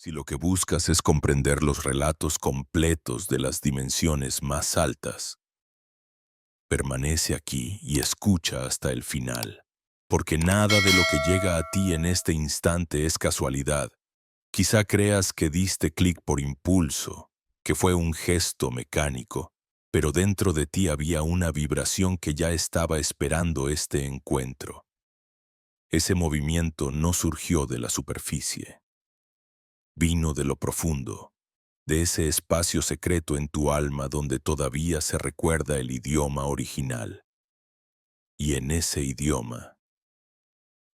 Si lo que buscas es comprender los relatos completos de las dimensiones más altas, permanece aquí y escucha hasta el final, porque nada de lo que llega a ti en este instante es casualidad. Quizá creas que diste clic por impulso, que fue un gesto mecánico, pero dentro de ti había una vibración que ya estaba esperando este encuentro. Ese movimiento no surgió de la superficie, vino de lo profundo, de ese espacio secreto en tu alma donde todavía se recuerda el idioma original. Y en ese idioma,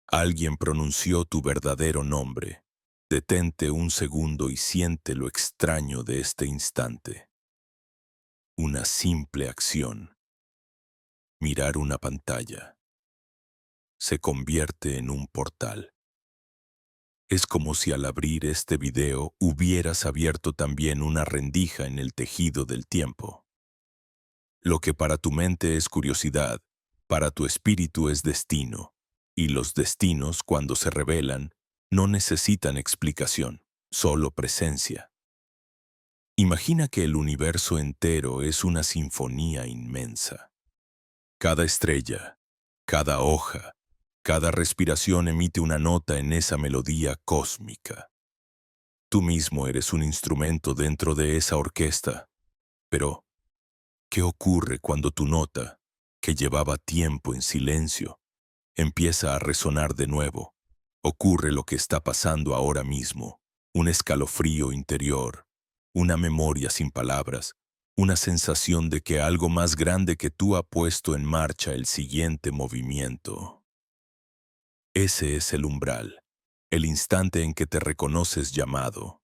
alguien pronunció tu verdadero nombre. Detente un segundo y siente lo extraño de este instante. Una simple acción, mirar una pantalla, se convierte en un portal. Es como si al abrir este video hubieras abierto también una rendija en el tejido del tiempo. Lo que para tu mente es curiosidad, para tu espíritu es destino, y los destinos, cuando se revelan, no necesitan explicación, solo presencia. Imagina que el universo entero es una sinfonía inmensa. Cada estrella, cada hoja, cada respiración emite una nota en esa melodía cósmica. Tú mismo eres un instrumento dentro de esa orquesta. Pero, ¿qué ocurre cuando tu nota, que llevaba tiempo en silencio, empieza a resonar de nuevo? Ocurre lo que está pasando ahora mismo, un escalofrío interior, una memoria sin palabras, una sensación de que algo más grande que tú ha puesto en marcha el siguiente movimiento. Ese es el umbral, el instante en que te reconoces llamado.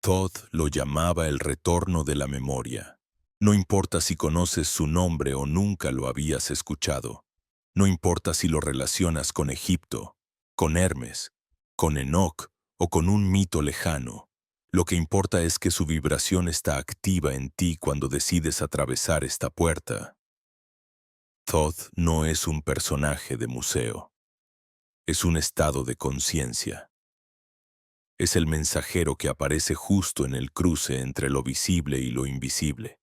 Todd lo llamaba el retorno de la memoria. No importa si conoces su nombre o nunca lo habías escuchado. No importa si lo relacionas con Egipto, con Hermes, con Enoc o con un mito lejano. Lo que importa es que su vibración está activa en ti cuando decides atravesar esta puerta. Todd no es un personaje de museo. Es un estado de conciencia. Es el mensajero que aparece justo en el cruce entre lo visible y lo invisible,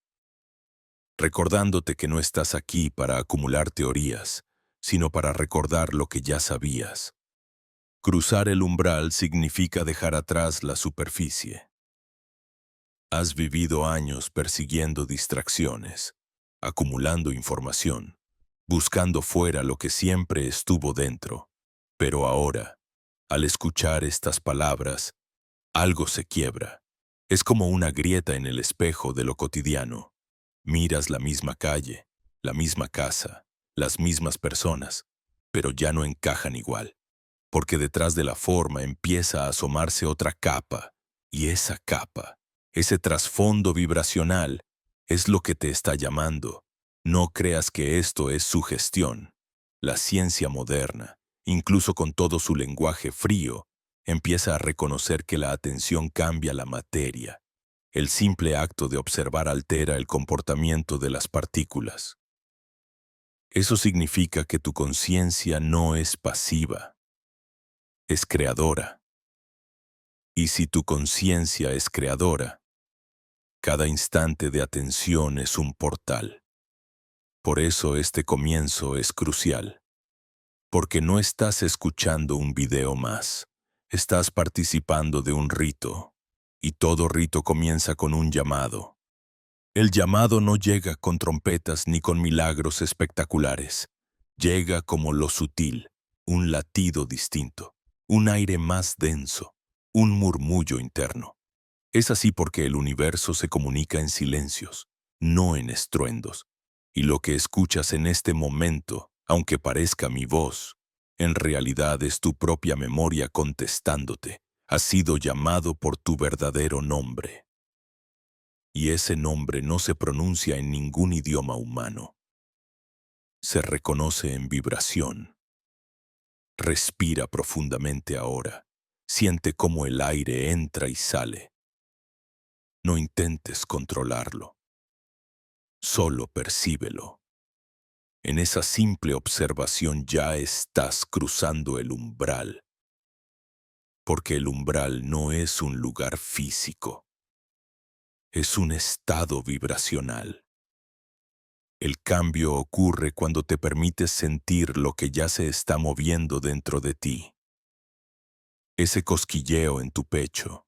recordándote que no estás aquí para acumular teorías, sino para recordar lo que ya sabías. Cruzar el umbral significa dejar atrás la superficie. Has vivido años persiguiendo distracciones, acumulando información, buscando fuera lo que siempre estuvo dentro. Pero ahora, al escuchar estas palabras, algo se quiebra. Es como una grieta en el espejo de lo cotidiano. Miras la misma calle, la misma casa, las mismas personas, pero ya no encajan igual, porque detrás de la forma empieza a asomarse otra capa, y esa capa, ese trasfondo vibracional, es lo que te está llamando. No creas que esto es sugestión. La ciencia moderna, incluso con todo su lenguaje frío, empieza a reconocer que la atención cambia la materia. El simple acto de observar altera el comportamiento de las partículas. Eso significa que tu conciencia no es pasiva, es creadora. Y si tu conciencia es creadora, cada instante de atención es un portal. Por eso este comienzo es crucial, porque no estás escuchando un video más, estás participando de un rito, y todo rito comienza con un llamado. El llamado no llega con trompetas ni con milagros espectaculares, llega como lo sutil, un latido distinto, un aire más denso, un murmullo interno. Es así porque el universo se comunica en silencios, no en estruendos. Y lo que escuchas en este momento, aunque parezca mi voz, en realidad es tu propia memoria contestándote. Has sido llamado por tu verdadero nombre. Y ese nombre no se pronuncia en ningún idioma humano. Se reconoce en vibración. Respira profundamente ahora. Siente cómo el aire entra y sale. No intentes controlarlo. Solo percíbelo. En esa simple observación ya estás cruzando el umbral. porque el umbral no es un lugar físico, es un estado vibracional. El cambio ocurre cuando te permites sentir lo que ya se está moviendo dentro de ti. Ese cosquilleo en tu pecho,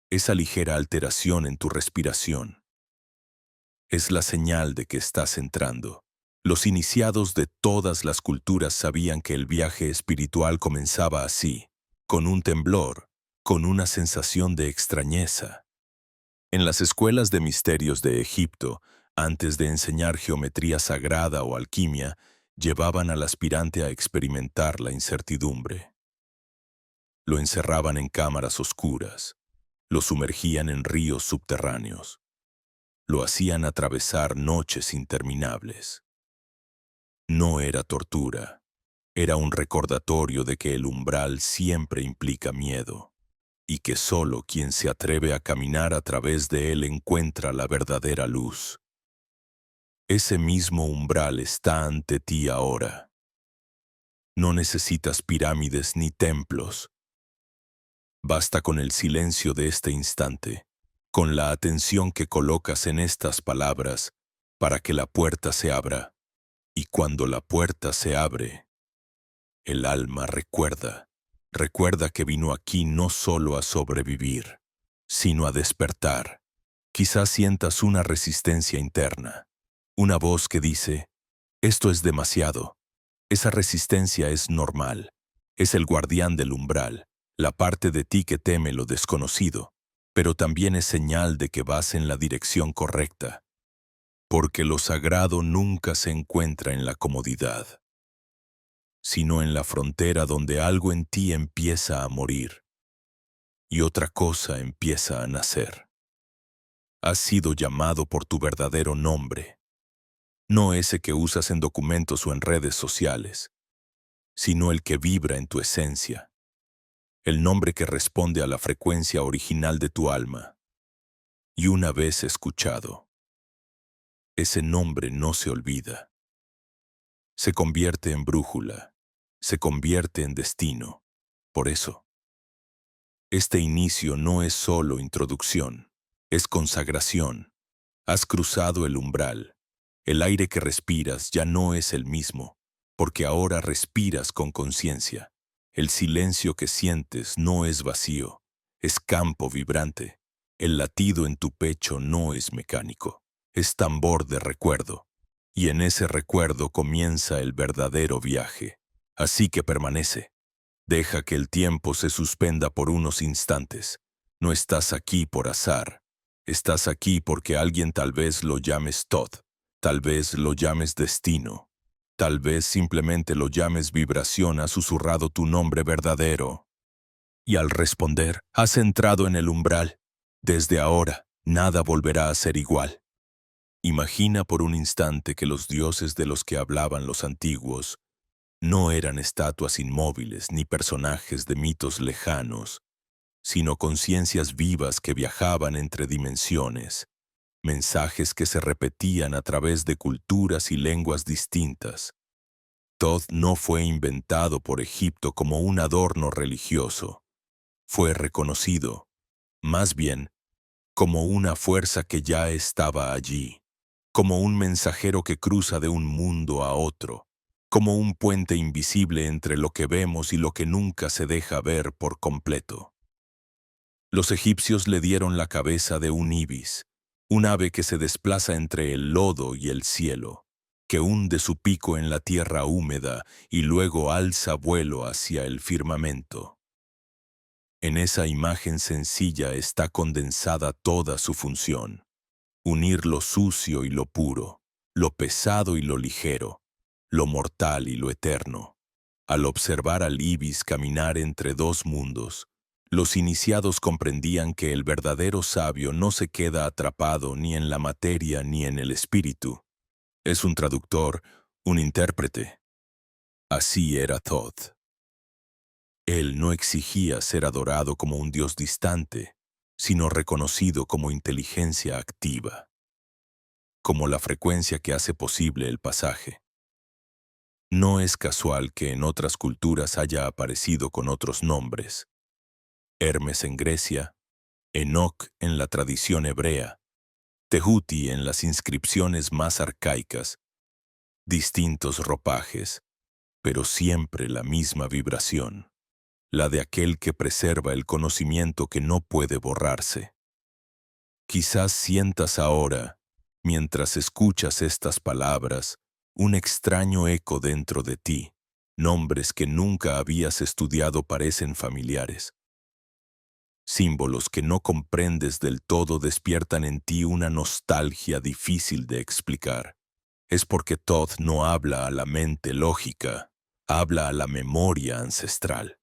esa ligera alteración en tu respiración, es la señal de que estás entrando. Los iniciados de todas las culturas sabían que el viaje espiritual comenzaba así, con un temblor, con una sensación de extrañeza. En las escuelas de misterios de Egipto, antes de enseñar geometría sagrada o alquimia, llevaban al aspirante a experimentar la incertidumbre. Lo encerraban en cámaras oscuras, lo sumergían en ríos subterráneos, lo hacían atravesar noches interminables. No era tortura, era un recordatorio de que el umbral siempre implica miedo, y que solo quien se atreve a caminar a través de él encuentra la verdadera luz. Ese mismo umbral está ante ti ahora. No necesitas pirámides ni templos. Basta con el silencio de este instante, con la atención que colocas en estas palabras, para que la puerta se abra. Y cuando la puerta se abre, el alma recuerda que vino aquí no solo a sobrevivir, sino a despertar. Quizás sientas una resistencia interna, una voz que dice, esto es demasiado. Esa resistencia es normal, es el guardián del umbral, la parte de ti que teme lo desconocido, pero también es señal de que vas en la dirección correcta, porque lo sagrado nunca se encuentra en la comodidad, sino en la frontera donde algo en ti empieza a morir y otra cosa empieza a nacer. Has sido llamado por tu verdadero nombre, no ese que usas en documentos o en redes sociales, sino el que vibra en tu esencia, el nombre que responde a la frecuencia original de tu alma. Y una vez escuchado, ese nombre no se olvida. Se convierte en brújula, se convierte en destino. Por eso, este inicio no es solo introducción, es consagración. Has cruzado el umbral. El aire que respiras ya no es el mismo, porque ahora respiras con conciencia. El silencio que sientes no es vacío, es campo vibrante. El latido en tu pecho no es mecánico, es tambor de recuerdo. Y en ese recuerdo comienza el verdadero viaje. Así que permanece. Deja que el tiempo se suspenda por unos instantes. No estás aquí por azar. Estás aquí porque alguien tal vez lo llames Todd, tal vez lo llames destino, tal vez simplemente lo llames vibración ha susurrado tu nombre verdadero. Y al responder, has entrado en el umbral. Desde ahora, nada volverá a ser igual. Imagina por un instante que los dioses de los que hablaban los antiguos no eran estatuas inmóviles ni personajes de mitos lejanos, sino conciencias vivas que viajaban entre dimensiones, mensajes que se repetían a través de culturas y lenguas distintas. Thoth no fue inventado por Egipto como un adorno religioso, fue reconocido, más bien, como una fuerza que ya estaba allí, como un mensajero que cruza de un mundo a otro, como un puente invisible entre lo que vemos y lo que nunca se deja ver por completo. Los egipcios le dieron la cabeza de un ibis, un ave que se desplaza entre el lodo y el cielo, que hunde su pico en la tierra húmeda y luego alza vuelo hacia el firmamento. En esa imagen sencilla está condensada toda su función: unir lo sucio y lo puro, lo pesado y lo ligero, lo mortal y lo eterno. Al observar al ibis caminar entre dos mundos, los iniciados comprendían que el verdadero sabio no se queda atrapado ni en la materia ni en el espíritu. Es un traductor, un intérprete. Así era Thoth. Él no exigía ser adorado como un dios distante, sino reconocido como inteligencia activa, como la frecuencia que hace posible el pasaje. No es casual que en otras culturas haya aparecido con otros nombres. Hermes en Grecia, Enoc en la tradición hebrea, Tehuti en las inscripciones más arcaicas, distintos ropajes, pero siempre la misma vibración, la de aquel que preserva el conocimiento que no puede borrarse. Quizás sientas ahora, mientras escuchas estas palabras, un extraño eco dentro de ti. Nombres que nunca habías estudiado parecen familiares. Símbolos que no comprendes del todo despiertan en ti una nostalgia difícil de explicar. Es porque Thoth no habla a la mente lógica, habla a la memoria ancestral.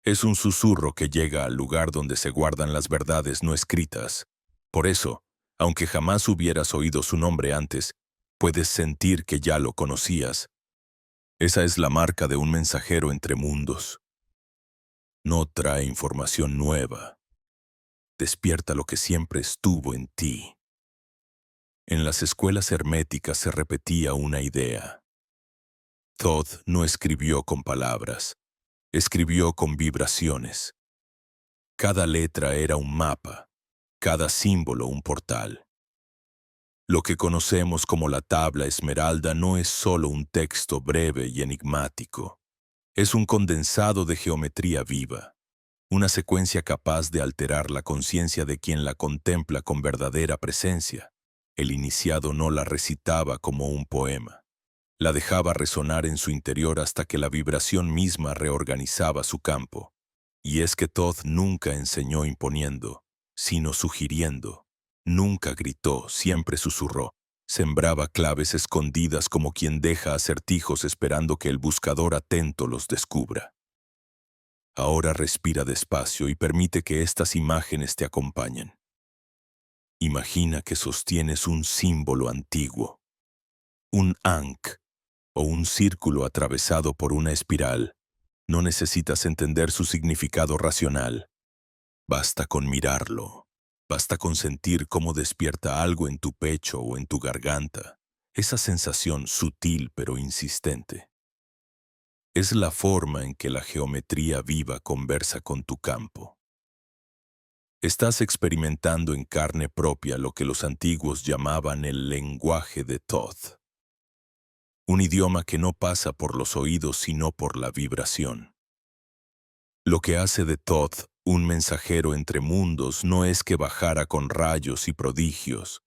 Es un susurro que llega al lugar donde se guardan las verdades no escritas. Por eso, aunque jamás hubieras oído su nombre antes, puedes sentir que ya lo conocías. Esa es la marca de un mensajero entre mundos. No trae información nueva. Despierta lo que siempre estuvo en ti. En las escuelas herméticas se repetía una idea. Thoth no escribió con palabras, escribió con vibraciones. Cada letra era un mapa, cada símbolo un portal. Lo que conocemos como la tabla esmeralda no es solo un texto breve y enigmático. Es un condensado de geometría viva, una secuencia capaz de alterar la conciencia de quien la contempla con verdadera presencia. El iniciado no la recitaba como un poema. La dejaba resonar en su interior hasta que la vibración misma reorganizaba su campo. Y es que Thoth nunca enseñó imponiendo, sino sugiriendo. Nunca gritó, siempre susurró. Sembraba claves escondidas como quien deja acertijos esperando que el buscador atento los descubra. Ahora respira despacio y permite que estas imágenes te acompañen. Imagina que sostienes un símbolo antiguo, un ankh o un círculo atravesado por una espiral. No necesitas entender su significado racional. Basta con mirarlo. Basta con sentir cómo despierta algo en tu pecho o en tu garganta. Esa sensación sutil pero insistente. Es la forma en que la geometría viva conversa con tu campo. Estás experimentando en carne propia lo que los antiguos llamaban el lenguaje de Thoth. Un idioma que no pasa por los oídos sino por la vibración. Lo que hace de Thoth un mensajero entre mundos no es que bajara con rayos y prodigios.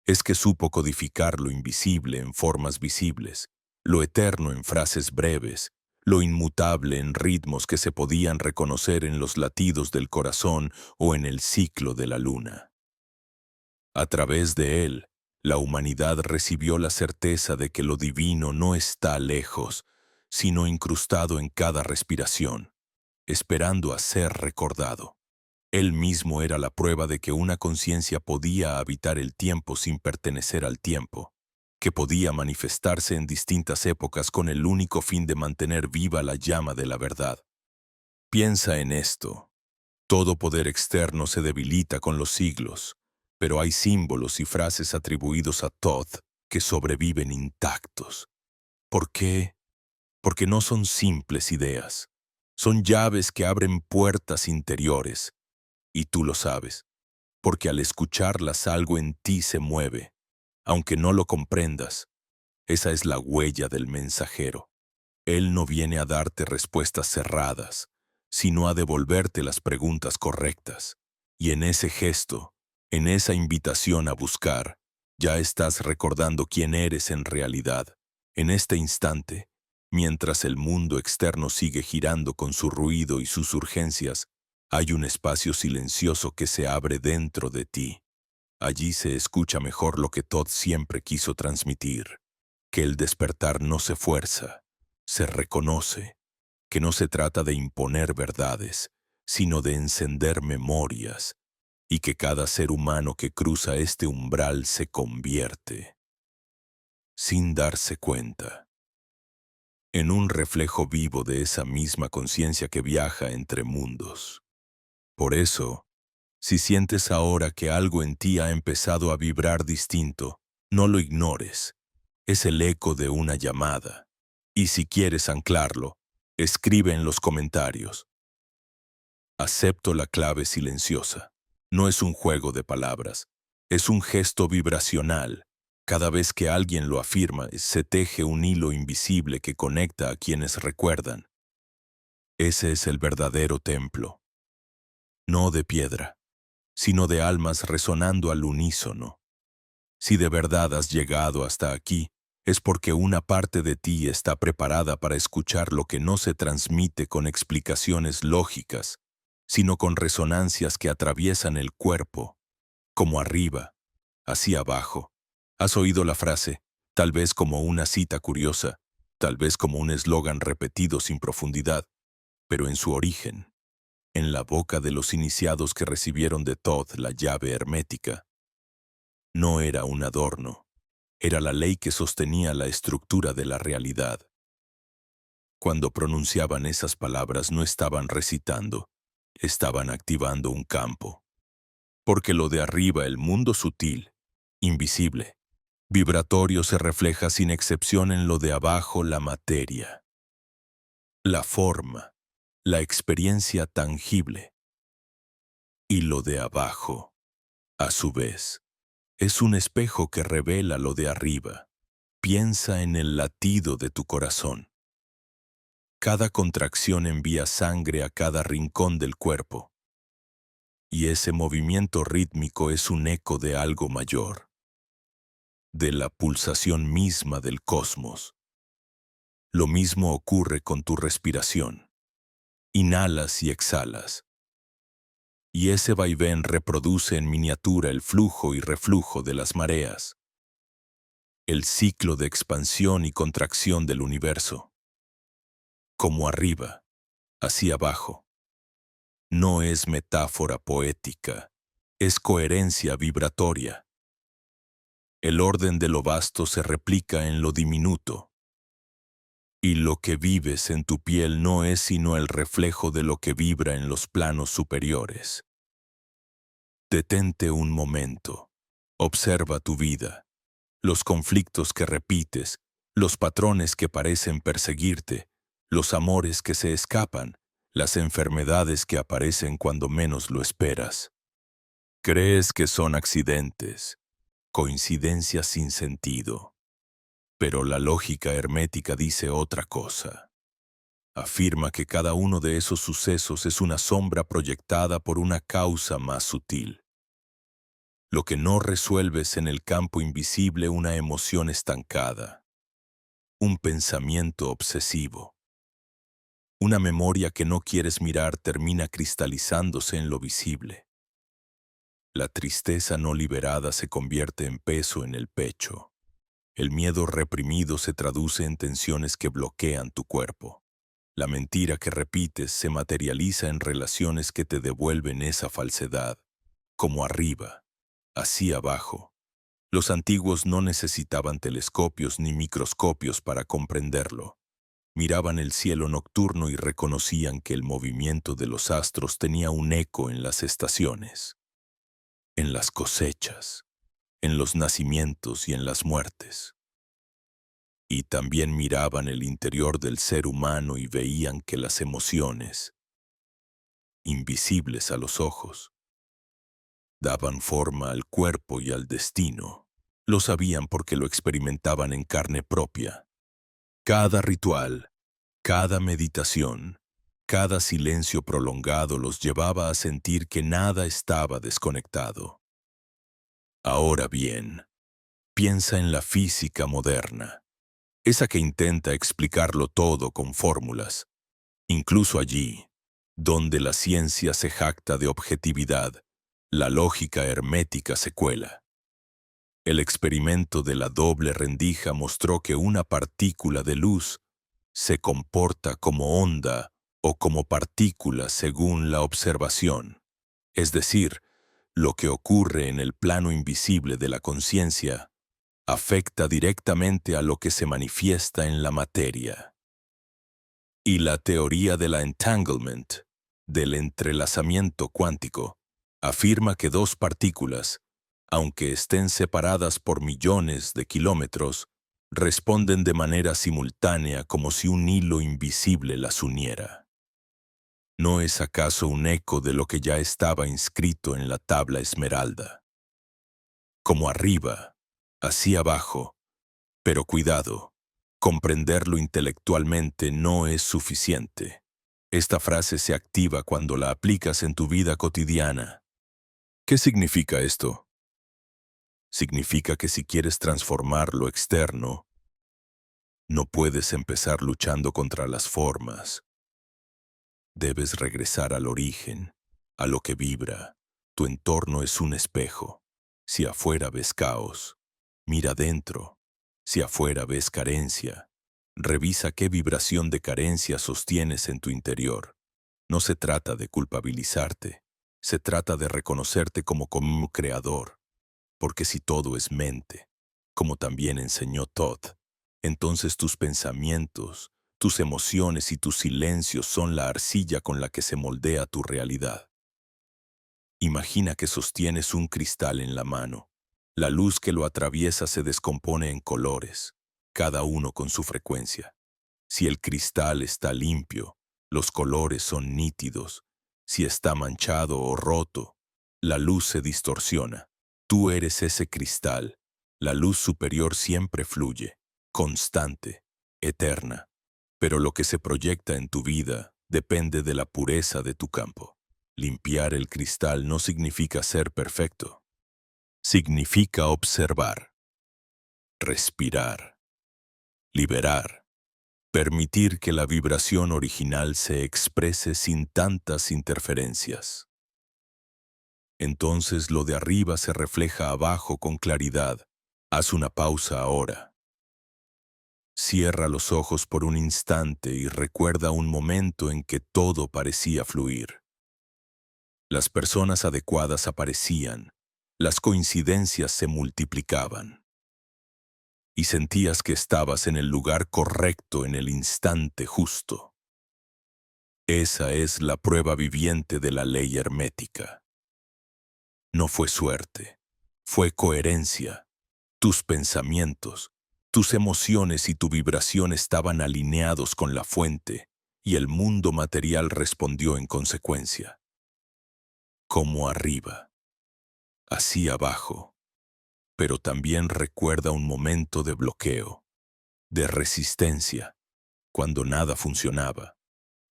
Es que supo codificar lo invisible en formas visibles, lo eterno en frases breves, lo inmutable en ritmos que se podían reconocer en los latidos del corazón o en el ciclo de la luna. A través de él, la humanidad recibió la certeza de que lo divino no está lejos, sino incrustado en cada respiración, esperando a ser recordado. Él mismo era la prueba de que una conciencia podía habitar el tiempo sin pertenecer al tiempo, que podía manifestarse en distintas épocas con el único fin de mantener viva la llama de la verdad. Piensa en esto. Todo poder externo se debilita con los siglos, pero hay símbolos y frases atribuidos a Thoth que sobreviven intactos. ¿Por qué? Porque no son simples ideas. Son llaves que abren puertas interiores. Y tú lo sabes, porque al escucharlas algo en ti se mueve, aunque no lo comprendas. Esa es la huella del mensajero. Él no viene a darte respuestas cerradas, sino a devolverte las preguntas correctas. Y en ese gesto, en esa invitación a buscar, ya estás recordando quién eres en realidad, en este instante, mientras el mundo externo sigue girando con su ruido y sus urgencias. Hay un espacio silencioso que se abre dentro de ti. Allí se escucha mejor lo que Thoth siempre quiso transmitir, que el despertar no se fuerza, se reconoce, que no se trata de imponer verdades, sino de encender memorias, y que cada ser humano que cruza este umbral se convierte, sin darse cuenta, en un reflejo vivo de esa misma conciencia que viaja entre mundos. Por eso, si sientes ahora que algo en ti ha empezado a vibrar distinto, no lo ignores. Es el eco de una llamada. Y si quieres anclarlo, escribe en los comentarios. Acepto la clave silenciosa. No es un juego de palabras, es un gesto vibracional. Cada vez que alguien lo afirma, se teje un hilo invisible que conecta a quienes recuerdan. Ese es el verdadero templo, no de piedra, sino de almas resonando al unísono. Si de verdad has llegado hasta aquí, es porque una parte de ti está preparada para escuchar lo que no se transmite con explicaciones lógicas, sino con resonancias que atraviesan el cuerpo, como arriba, así abajo. ¿Has oído la frase, tal vez como una cita curiosa, tal vez como un eslogan repetido sin profundidad, pero en su origen, en la boca de los iniciados que recibieron de Thoth la llave hermética? No era un adorno, era la ley que sostenía la estructura de la realidad. Cuando pronunciaban esas palabras no estaban recitando, estaban activando un campo. Porque lo de arriba, el mundo sutil, invisible, vibratorio, se refleja sin excepción en lo de abajo, la materia, la forma, la experiencia tangible. Y lo de abajo, a su vez, es un espejo que revela lo de arriba. Piensa en el latido de tu corazón. Cada contracción envía sangre a cada rincón del cuerpo. Y ese movimiento rítmico es un eco de algo mayor, de la pulsación misma del cosmos. Lo mismo ocurre con tu respiración. Inhalas y exhalas. Y ese vaivén reproduce en miniatura el flujo y reflujo de las mareas, el ciclo de expansión y contracción del universo. Como arriba, así abajo. No es metáfora poética, es coherencia vibratoria. El orden de lo vasto se replica en lo diminuto. Y lo que vives en tu piel no es sino el reflejo de lo que vibra en los planos superiores. Detente un momento. Observa tu vida, los conflictos que repites, los patrones que parecen perseguirte, los amores que se escapan, las enfermedades que aparecen cuando menos lo esperas. Crees que son accidentes, coincidencias sin sentido. Pero la lógica hermética dice otra cosa. Afirma que cada uno de esos sucesos es una sombra proyectada por una causa más sutil. Lo que no resuelves en el campo invisible, una emoción estancada, un pensamiento obsesivo. Una memoria que no quieres mirar termina cristalizándose en lo visible. La tristeza no liberada se convierte en peso en el pecho. El miedo reprimido se traduce en tensiones que bloquean tu cuerpo. La mentira que repites se materializa en relaciones que te devuelven esa falsedad, como arriba, así abajo. Los antiguos no necesitaban telescopios ni microscopios para comprenderlo. Miraban el cielo nocturno y reconocían que el movimiento de los astros tenía un eco en las estaciones, en las cosechas, en los nacimientos y en las muertes. Y también miraban el interior del ser humano y veían que las emociones, invisibles a los ojos, daban forma al cuerpo y al destino. Lo sabían porque lo experimentaban en carne propia. Cada ritual, cada meditación, cada silencio prolongado los llevaba a sentir que nada estaba desconectado. Ahora bien, piensa en la física moderna, esa que intenta explicarlo todo con fórmulas. Incluso allí, donde la ciencia se jacta de objetividad, la lógica hermética se cuela. El experimento de la doble rendija mostró que una partícula de luz se comporta como onda o como partícula según la observación. Es decir, lo que ocurre en el plano invisible de la conciencia afecta directamente a lo que se manifiesta en la materia. Y la teoría de la entanglement, del entrelazamiento cuántico, afirma que dos partículas, aunque estén separadas por millones de kilómetros, responden de manera simultánea como si un hilo invisible las uniera. ¿No es acaso un eco de lo que ya estaba inscrito en la tabla esmeralda? Como arriba, así abajo, pero cuidado, comprenderlo intelectualmente no es suficiente. Esta frase se activa cuando la aplicas en tu vida cotidiana. ¿Qué significa esto? Significa que si quieres transformar lo externo, no puedes empezar luchando contra las formas. Debes regresar al origen, a lo que vibra. Tu entorno es un espejo. Si afuera ves caos, mira dentro. Si afuera ves carencia, revisa qué vibración de carencia sostienes en tu interior. No se trata de culpabilizarte, se trata de reconocerte como creador, porque si todo es mente, como también enseñó Todd, entonces tus pensamientos, tus emociones y tus silencios son la arcilla con la que se moldea tu realidad. Imagina que sostienes un cristal en la mano. La luz que lo atraviesa se descompone en colores, cada uno con su frecuencia. Si el cristal está limpio, los colores son nítidos. Si está manchado o roto, la luz se distorsiona. Tú eres ese cristal. La luz superior siempre fluye, constante, eterna. Pero lo que se proyecta en tu vida depende de la pureza de tu campo. Limpiar el cristal no significa ser perfecto. Significa observar, respirar, liberar. Permitir que la vibración original se exprese sin tantas interferencias. Entonces lo de arriba se refleja abajo con claridad. Haz una pausa ahora. Cierra los ojos por un instante y recuerda un momento en que todo parecía fluir. Las personas adecuadas aparecían, las coincidencias se multiplicaban. Y sentías que estabas en el lugar correcto en el instante justo. Esa es la prueba viviente de la ley hermética. No fue suerte, fue coherencia. Tus pensamientos, tus emociones y tu vibración estaban alineados con la fuente y el mundo material respondió en consecuencia. Como arriba, así abajo. Pero también recuerda un momento de bloqueo, de resistencia, cuando nada funcionaba.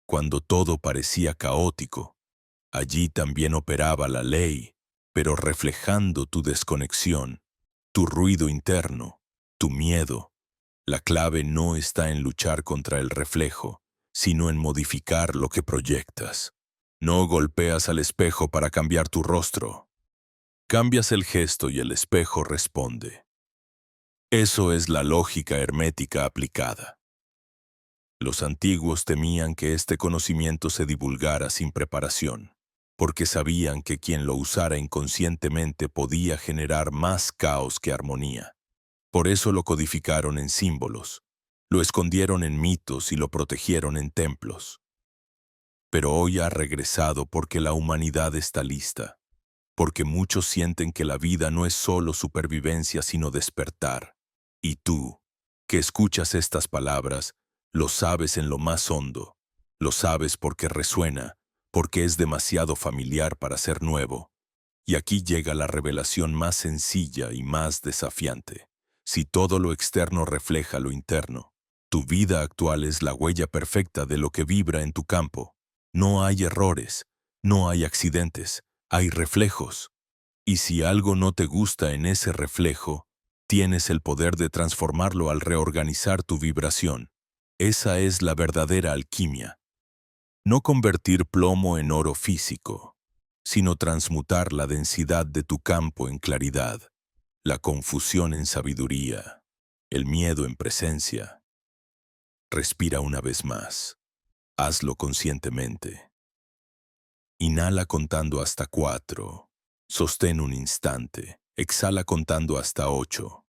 Cuando todo parecía caótico, allí también operaba la ley, pero reflejando tu desconexión, tu ruido interno, tu miedo. La clave no está en luchar contra el reflejo, sino en modificar lo que proyectas. No golpeas al espejo para cambiar tu rostro. Cambias el gesto y el espejo responde. Eso es la lógica hermética aplicada. Los antiguos temían que este conocimiento se divulgara sin preparación, porque sabían que quien lo usara inconscientemente podía generar más caos que armonía. Por eso lo codificaron en símbolos, lo escondieron en mitos y lo protegieron en templos. Pero hoy ha regresado porque la humanidad está lista, porque muchos sienten que la vida no es solo supervivencia sino despertar. Y tú, que escuchas estas palabras, lo sabes en lo más hondo, lo sabes porque resuena, porque es demasiado familiar para ser nuevo. Y aquí llega la revelación más sencilla y más desafiante. Si todo lo externo refleja lo interno, tu vida actual es la huella perfecta de lo que vibra en tu campo. No hay errores, no hay accidentes, hay reflejos. Y si algo no te gusta en ese reflejo, tienes el poder de transformarlo al reorganizar tu vibración. Esa es la verdadera alquimia. No convertir plomo en oro físico, sino transmutar la densidad de tu campo en claridad, la confusión en sabiduría, el miedo en presencia. Respira una vez más. Hazlo conscientemente. Inhala contando hasta 4. Sostén un instante. Exhala contando hasta 8.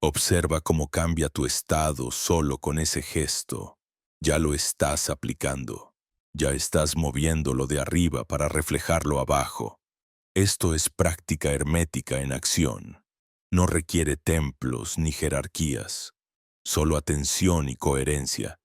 Observa cómo cambia tu estado solo con ese gesto. Ya lo estás aplicando. Ya estás moviéndolo de arriba para reflejarlo abajo. Esto es práctica hermética en acción. No requiere templos ni jerarquías. Solo atención y coherencia.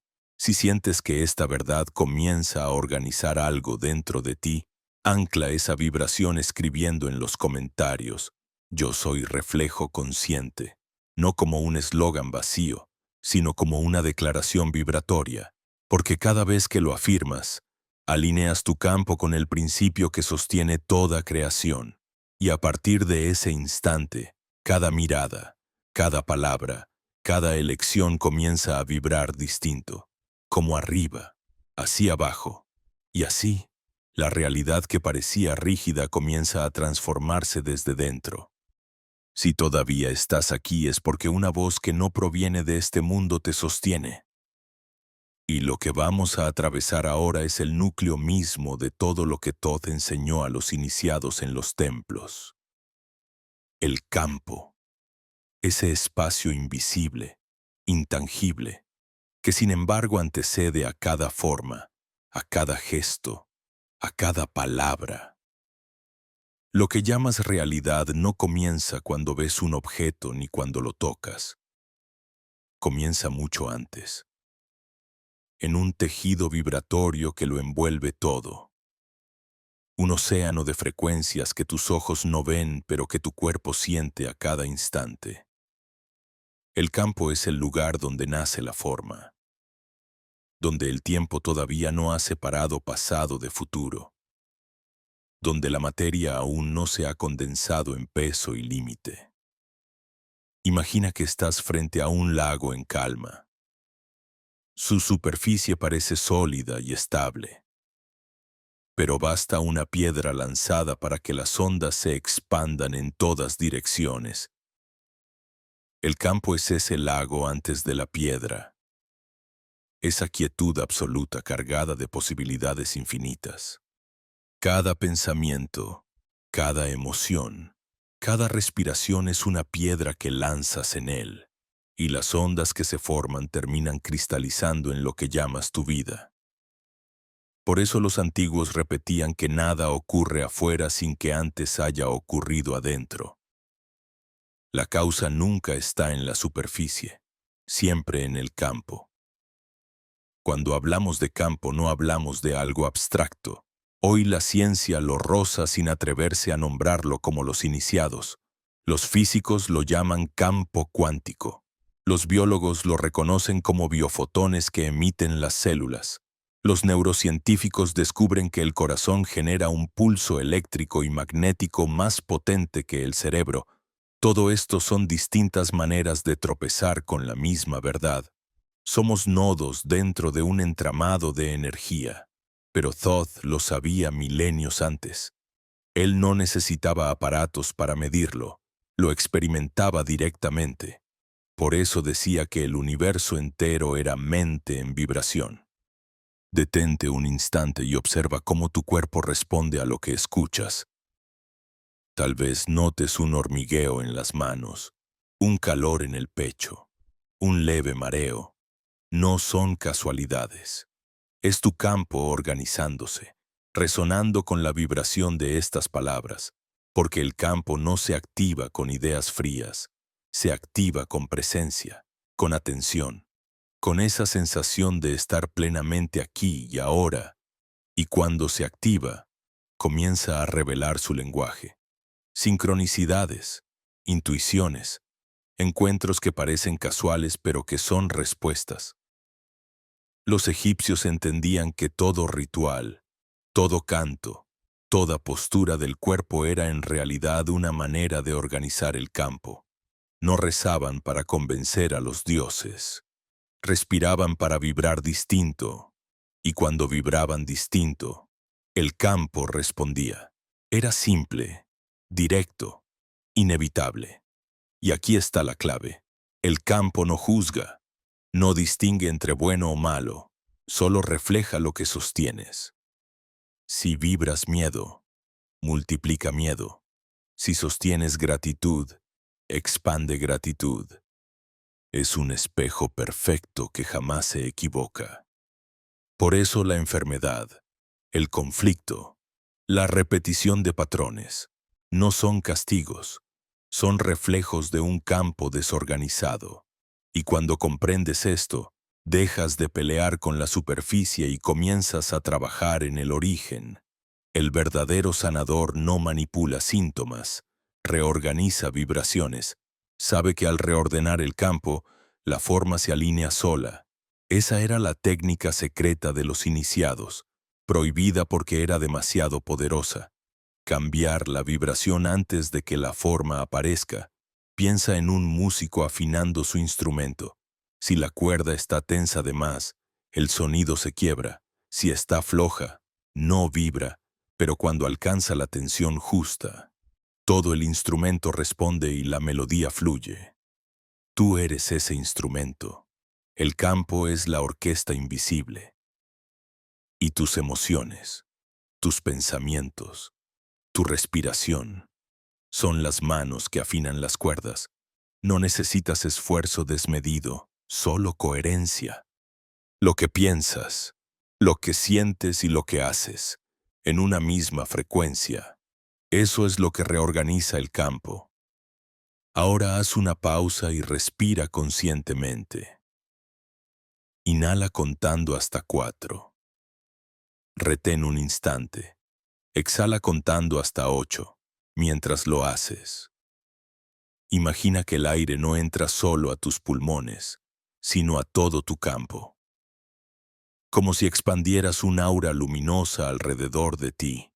Si sientes que esta verdad comienza a organizar algo dentro de ti, ancla esa vibración escribiendo en los comentarios: yo soy reflejo consciente, no como un eslogan vacío, sino como una declaración vibratoria, porque cada vez que lo afirmas, alineas tu campo con el principio que sostiene toda creación, y a partir de ese instante, cada mirada, cada palabra, cada elección comienza a vibrar distinto, como arriba, así abajo, y así, la realidad que parecía rígida comienza a transformarse desde dentro. Si todavía estás aquí es porque una voz que no proviene de este mundo te sostiene. Y lo que vamos a atravesar ahora es el núcleo mismo de todo lo que Thoth enseñó a los iniciados en los templos. El campo, ese espacio invisible, intangible, que sin embargo antecede a cada forma, a cada gesto, a cada palabra. Lo que llamas realidad no comienza cuando ves un objeto ni cuando lo tocas. Comienza mucho antes, en un tejido vibratorio que lo envuelve todo. Un océano de frecuencias que tus ojos no ven, pero que tu cuerpo siente a cada instante. El campo es el lugar donde nace la forma, donde el tiempo todavía no ha separado pasado de futuro, donde la materia aún no se ha condensado en peso y límite. Imagina que estás frente a un lago en calma. Su superficie parece sólida y estable, pero basta una piedra lanzada para que las ondas se expandan en todas direcciones. El campo es ese lago antes de la piedra, esa quietud absoluta cargada de posibilidades infinitas. Cada pensamiento, cada emoción, cada respiración es una piedra que lanzas en él, y las ondas que se forman terminan cristalizando en lo que llamas tu vida. Por eso los antiguos repetían que nada ocurre afuera sin que antes haya ocurrido adentro. La causa nunca está en la superficie, siempre en el campo. Cuando hablamos de campo no hablamos de algo abstracto. Hoy la ciencia lo roza sin atreverse a nombrarlo como los iniciados. Los físicos lo llaman campo cuántico. Los biólogos lo reconocen como biofotones que emiten las células. Los neurocientíficos descubren que el corazón genera un pulso eléctrico y magnético más potente que el cerebro. Todo esto son distintas maneras de tropezar con la misma verdad. Somos nodos dentro de un entramado de energía. Pero Thoth lo sabía milenios antes. Él no necesitaba aparatos para medirlo, lo experimentaba directamente. Por eso decía que el universo entero era mente en vibración. Detente un instante y observa cómo tu cuerpo responde a lo que escuchas. Tal vez notes un hormigueo en las manos, un calor en el pecho, un leve mareo. No son casualidades. Es tu campo organizándose, resonando con la vibración de estas palabras, porque el campo no se activa con ideas frías, se activa con presencia, con atención, con esa sensación de estar plenamente aquí y ahora, y cuando se activa, comienza a revelar su lenguaje. Sincronicidades, intuiciones, encuentros que parecen casuales pero que son respuestas. Los egipcios entendían que todo ritual, todo canto, toda postura del cuerpo era en realidad una manera de organizar el campo. No rezaban para convencer a los dioses. Respiraban para vibrar distinto, y cuando vibraban distinto, el campo respondía. Era simple, directo, inevitable. Y aquí está la clave. El campo no juzga, no distingue entre bueno o malo, solo refleja lo que sostienes. Si vibras miedo, multiplica miedo. Si sostienes gratitud, expande gratitud. Es un espejo perfecto que jamás se equivoca. Por eso la enfermedad, el conflicto, la repetición de patrones, no son castigos, son reflejos de un campo desorganizado. Y cuando comprendes esto, Dejas de pelear con la superficie y comienzas a trabajar en el origen. El verdadero sanador no manipula síntomas, reorganiza vibraciones. Sabe que al reordenar el campo, la forma se alinea sola. Esa era la técnica secreta de los iniciados, prohibida porque era demasiado poderosa. Cambiar la vibración antes de que la forma aparezca. Piensa en un músico afinando su instrumento. Si la cuerda está tensa de más, el sonido se quiebra. Si está floja, no vibra, pero cuando alcanza la tensión justa, todo el instrumento responde y la melodía fluye. Tú eres ese instrumento. El campo es la orquesta invisible. Y tus emociones, tus pensamientos, tu respiración, son las manos que afinan las cuerdas. No necesitas esfuerzo desmedido, solo coherencia. Lo que piensas, lo que sientes y lo que haces, en una misma frecuencia. Eso es lo que reorganiza el campo. Ahora haz una pausa y respira conscientemente. Inhala contando hasta 4. Retén un instante. Exhala contando hasta 8. Mientras lo haces, imagina que el aire no entra solo a tus pulmones, sino a todo tu campo. Como si expandieras un aura luminosa alrededor de ti.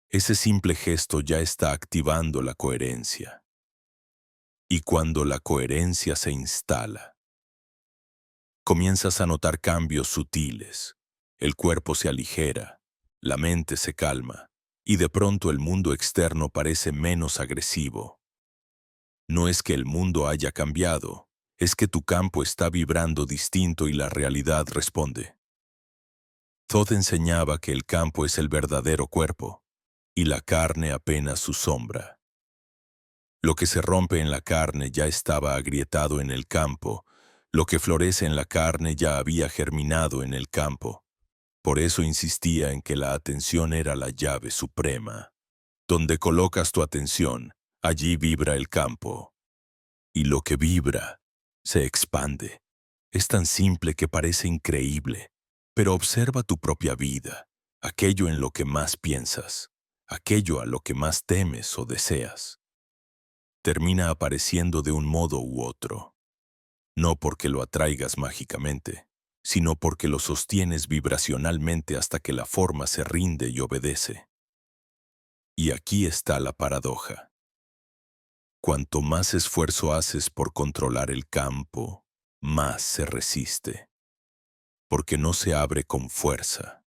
Ese simple gesto ya está activando la coherencia. Y cuando la coherencia se instala, comienzas a notar cambios sutiles. El cuerpo se aligera, la mente se calma, y de pronto el mundo externo parece menos agresivo. No es que el mundo haya cambiado, es que tu campo está vibrando distinto y la realidad responde. Thoth enseñaba que el campo es el verdadero cuerpo, y la carne apenas su sombra. Lo que se rompe en la carne ya estaba agrietado en el campo, lo que florece en la carne ya había germinado en el campo. Por eso insistía en que la atención era la llave suprema. Donde colocas tu atención, allí vibra el campo. Y lo que vibra, se expande. Es tan simple que parece increíble, pero observa tu propia vida, aquello en lo que más piensas, aquello a lo que más temes o deseas. Termina apareciendo de un modo u otro. No porque lo atraigas mágicamente, sino porque lo sostienes vibracionalmente hasta que la forma se rinde y obedece. Y aquí está la paradoja. Cuanto más esfuerzo haces por controlar el campo, más se resiste. Porque no se abre con fuerza,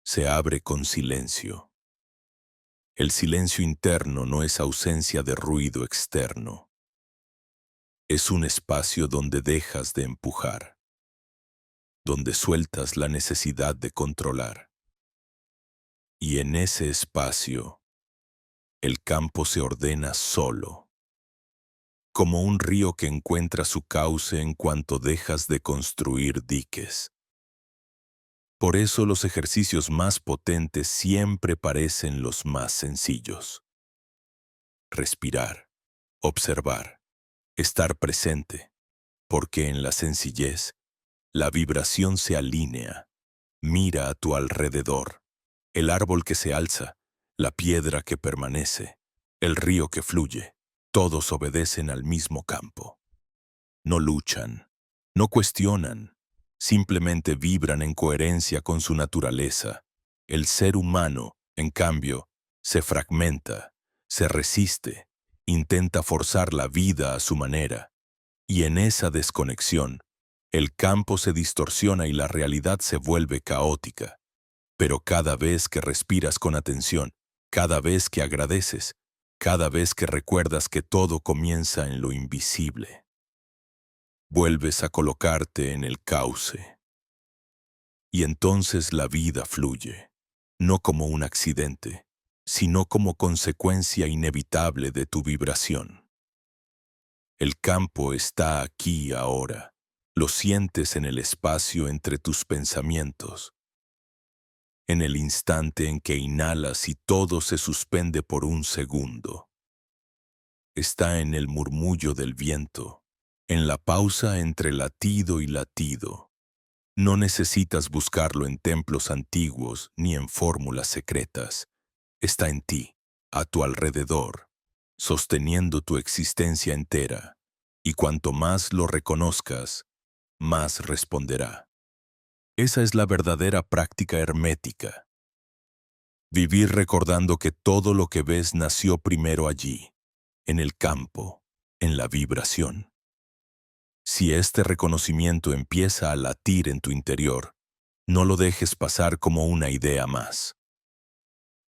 se abre con silencio. El silencio interno no es ausencia de ruido externo. Es un espacio donde dejas de empujar, donde sueltas la necesidad de controlar. Y en ese espacio, el campo se ordena solo, como un río que encuentra su cauce en cuanto dejas de construir diques. Por eso los ejercicios más potentes siempre parecen los más sencillos. Respirar, observar, estar presente, porque en la sencillez, la vibración se alinea. Mira a tu alrededor, el árbol que se alza, la piedra que permanece, el río que fluye, todos obedecen al mismo campo. No luchan, no cuestionan, simplemente vibran en coherencia con su naturaleza. El ser humano, en cambio, se fragmenta, se resiste, intenta forzar la vida a su manera. Y en esa desconexión, el campo se distorsiona y la realidad se vuelve caótica. Pero cada vez que respiras con atención, cada vez que agradeces, cada vez que recuerdas que todo comienza en lo invisible, vuelves a colocarte en el cauce. Y entonces la vida fluye, no como un accidente, sino como consecuencia inevitable de tu vibración. El campo está aquí ahora, lo sientes en el espacio entre tus pensamientos, en el instante en que inhalas y todo se suspende por un segundo. Está en el murmullo del viento, en la pausa entre latido y latido. No necesitas buscarlo en templos antiguos ni en fórmulas secretas. Está en ti, a tu alrededor, sosteniendo tu existencia entera. Y cuanto más lo reconozcas, más responderá. Esa es la verdadera práctica hermética. Vivir recordando que todo lo que ves nació primero allí, en el campo, en la vibración. Si este reconocimiento empieza a latir en tu interior, no lo dejes pasar como una idea más.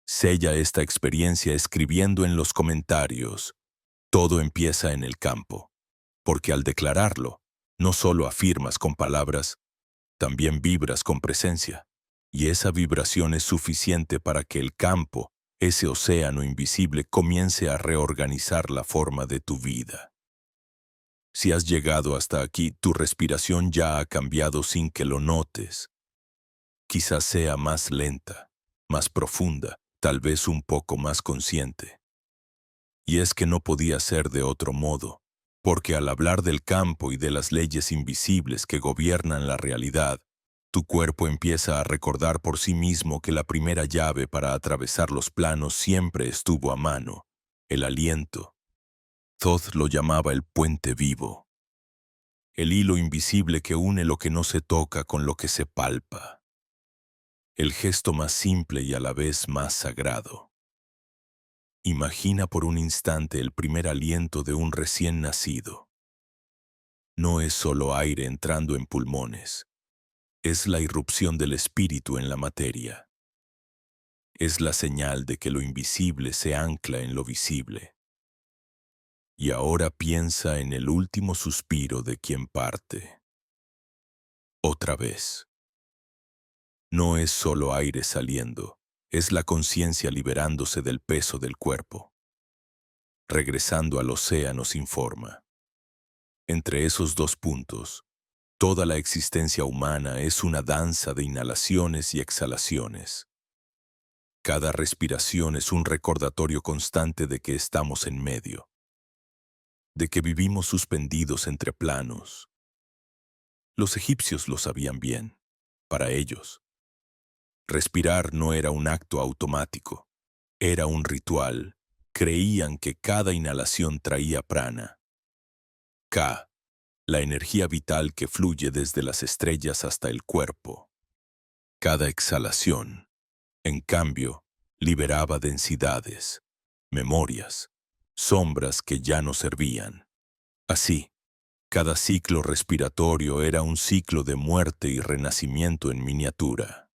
Sella esta experiencia escribiendo en los comentarios: todo empieza en el campo, porque al declararlo, no solo afirmas con palabras, también vibras con presencia, y esa vibración es suficiente para que el campo, ese océano invisible, comience a reorganizar la forma de tu vida. Si has llegado hasta aquí, tu respiración ya ha cambiado sin que lo notes. Quizás sea más lenta, más profunda, tal vez un poco más consciente. Y es que no podía ser de otro modo, porque al hablar del campo y de las leyes invisibles que gobiernan la realidad, tu cuerpo empieza a recordar por sí mismo que la primera llave para atravesar los planos siempre estuvo a mano: el aliento. Thoth lo llamaba el puente vivo, el hilo invisible que une lo que no se toca con lo que se palpa, el gesto más simple y a la vez más sagrado. Imagina por un instante el primer aliento de un recién nacido. No es solo aire entrando en pulmones, es la irrupción del espíritu en la materia. Es la señal de que lo invisible se ancla en lo visible. Y ahora piensa en el último suspiro de quien parte. Otra vez. No es solo aire saliendo, es la conciencia liberándose del peso del cuerpo, regresando al océano sin forma. Entre esos dos puntos, toda la existencia humana es una danza de inhalaciones y exhalaciones. Cada respiración es un recordatorio constante de que estamos en medio, de que vivimos suspendidos entre planos. Los egipcios lo sabían bien. Para ellos, respirar no era un acto automático, era un ritual. Creían que cada inhalación traía prana, Ka, la energía vital que fluye desde las estrellas hasta el cuerpo. Cada exhalación, en cambio, liberaba densidades, memorias, sombras que ya no servían. Así, cada ciclo respiratorio era un ciclo de muerte y renacimiento en miniatura.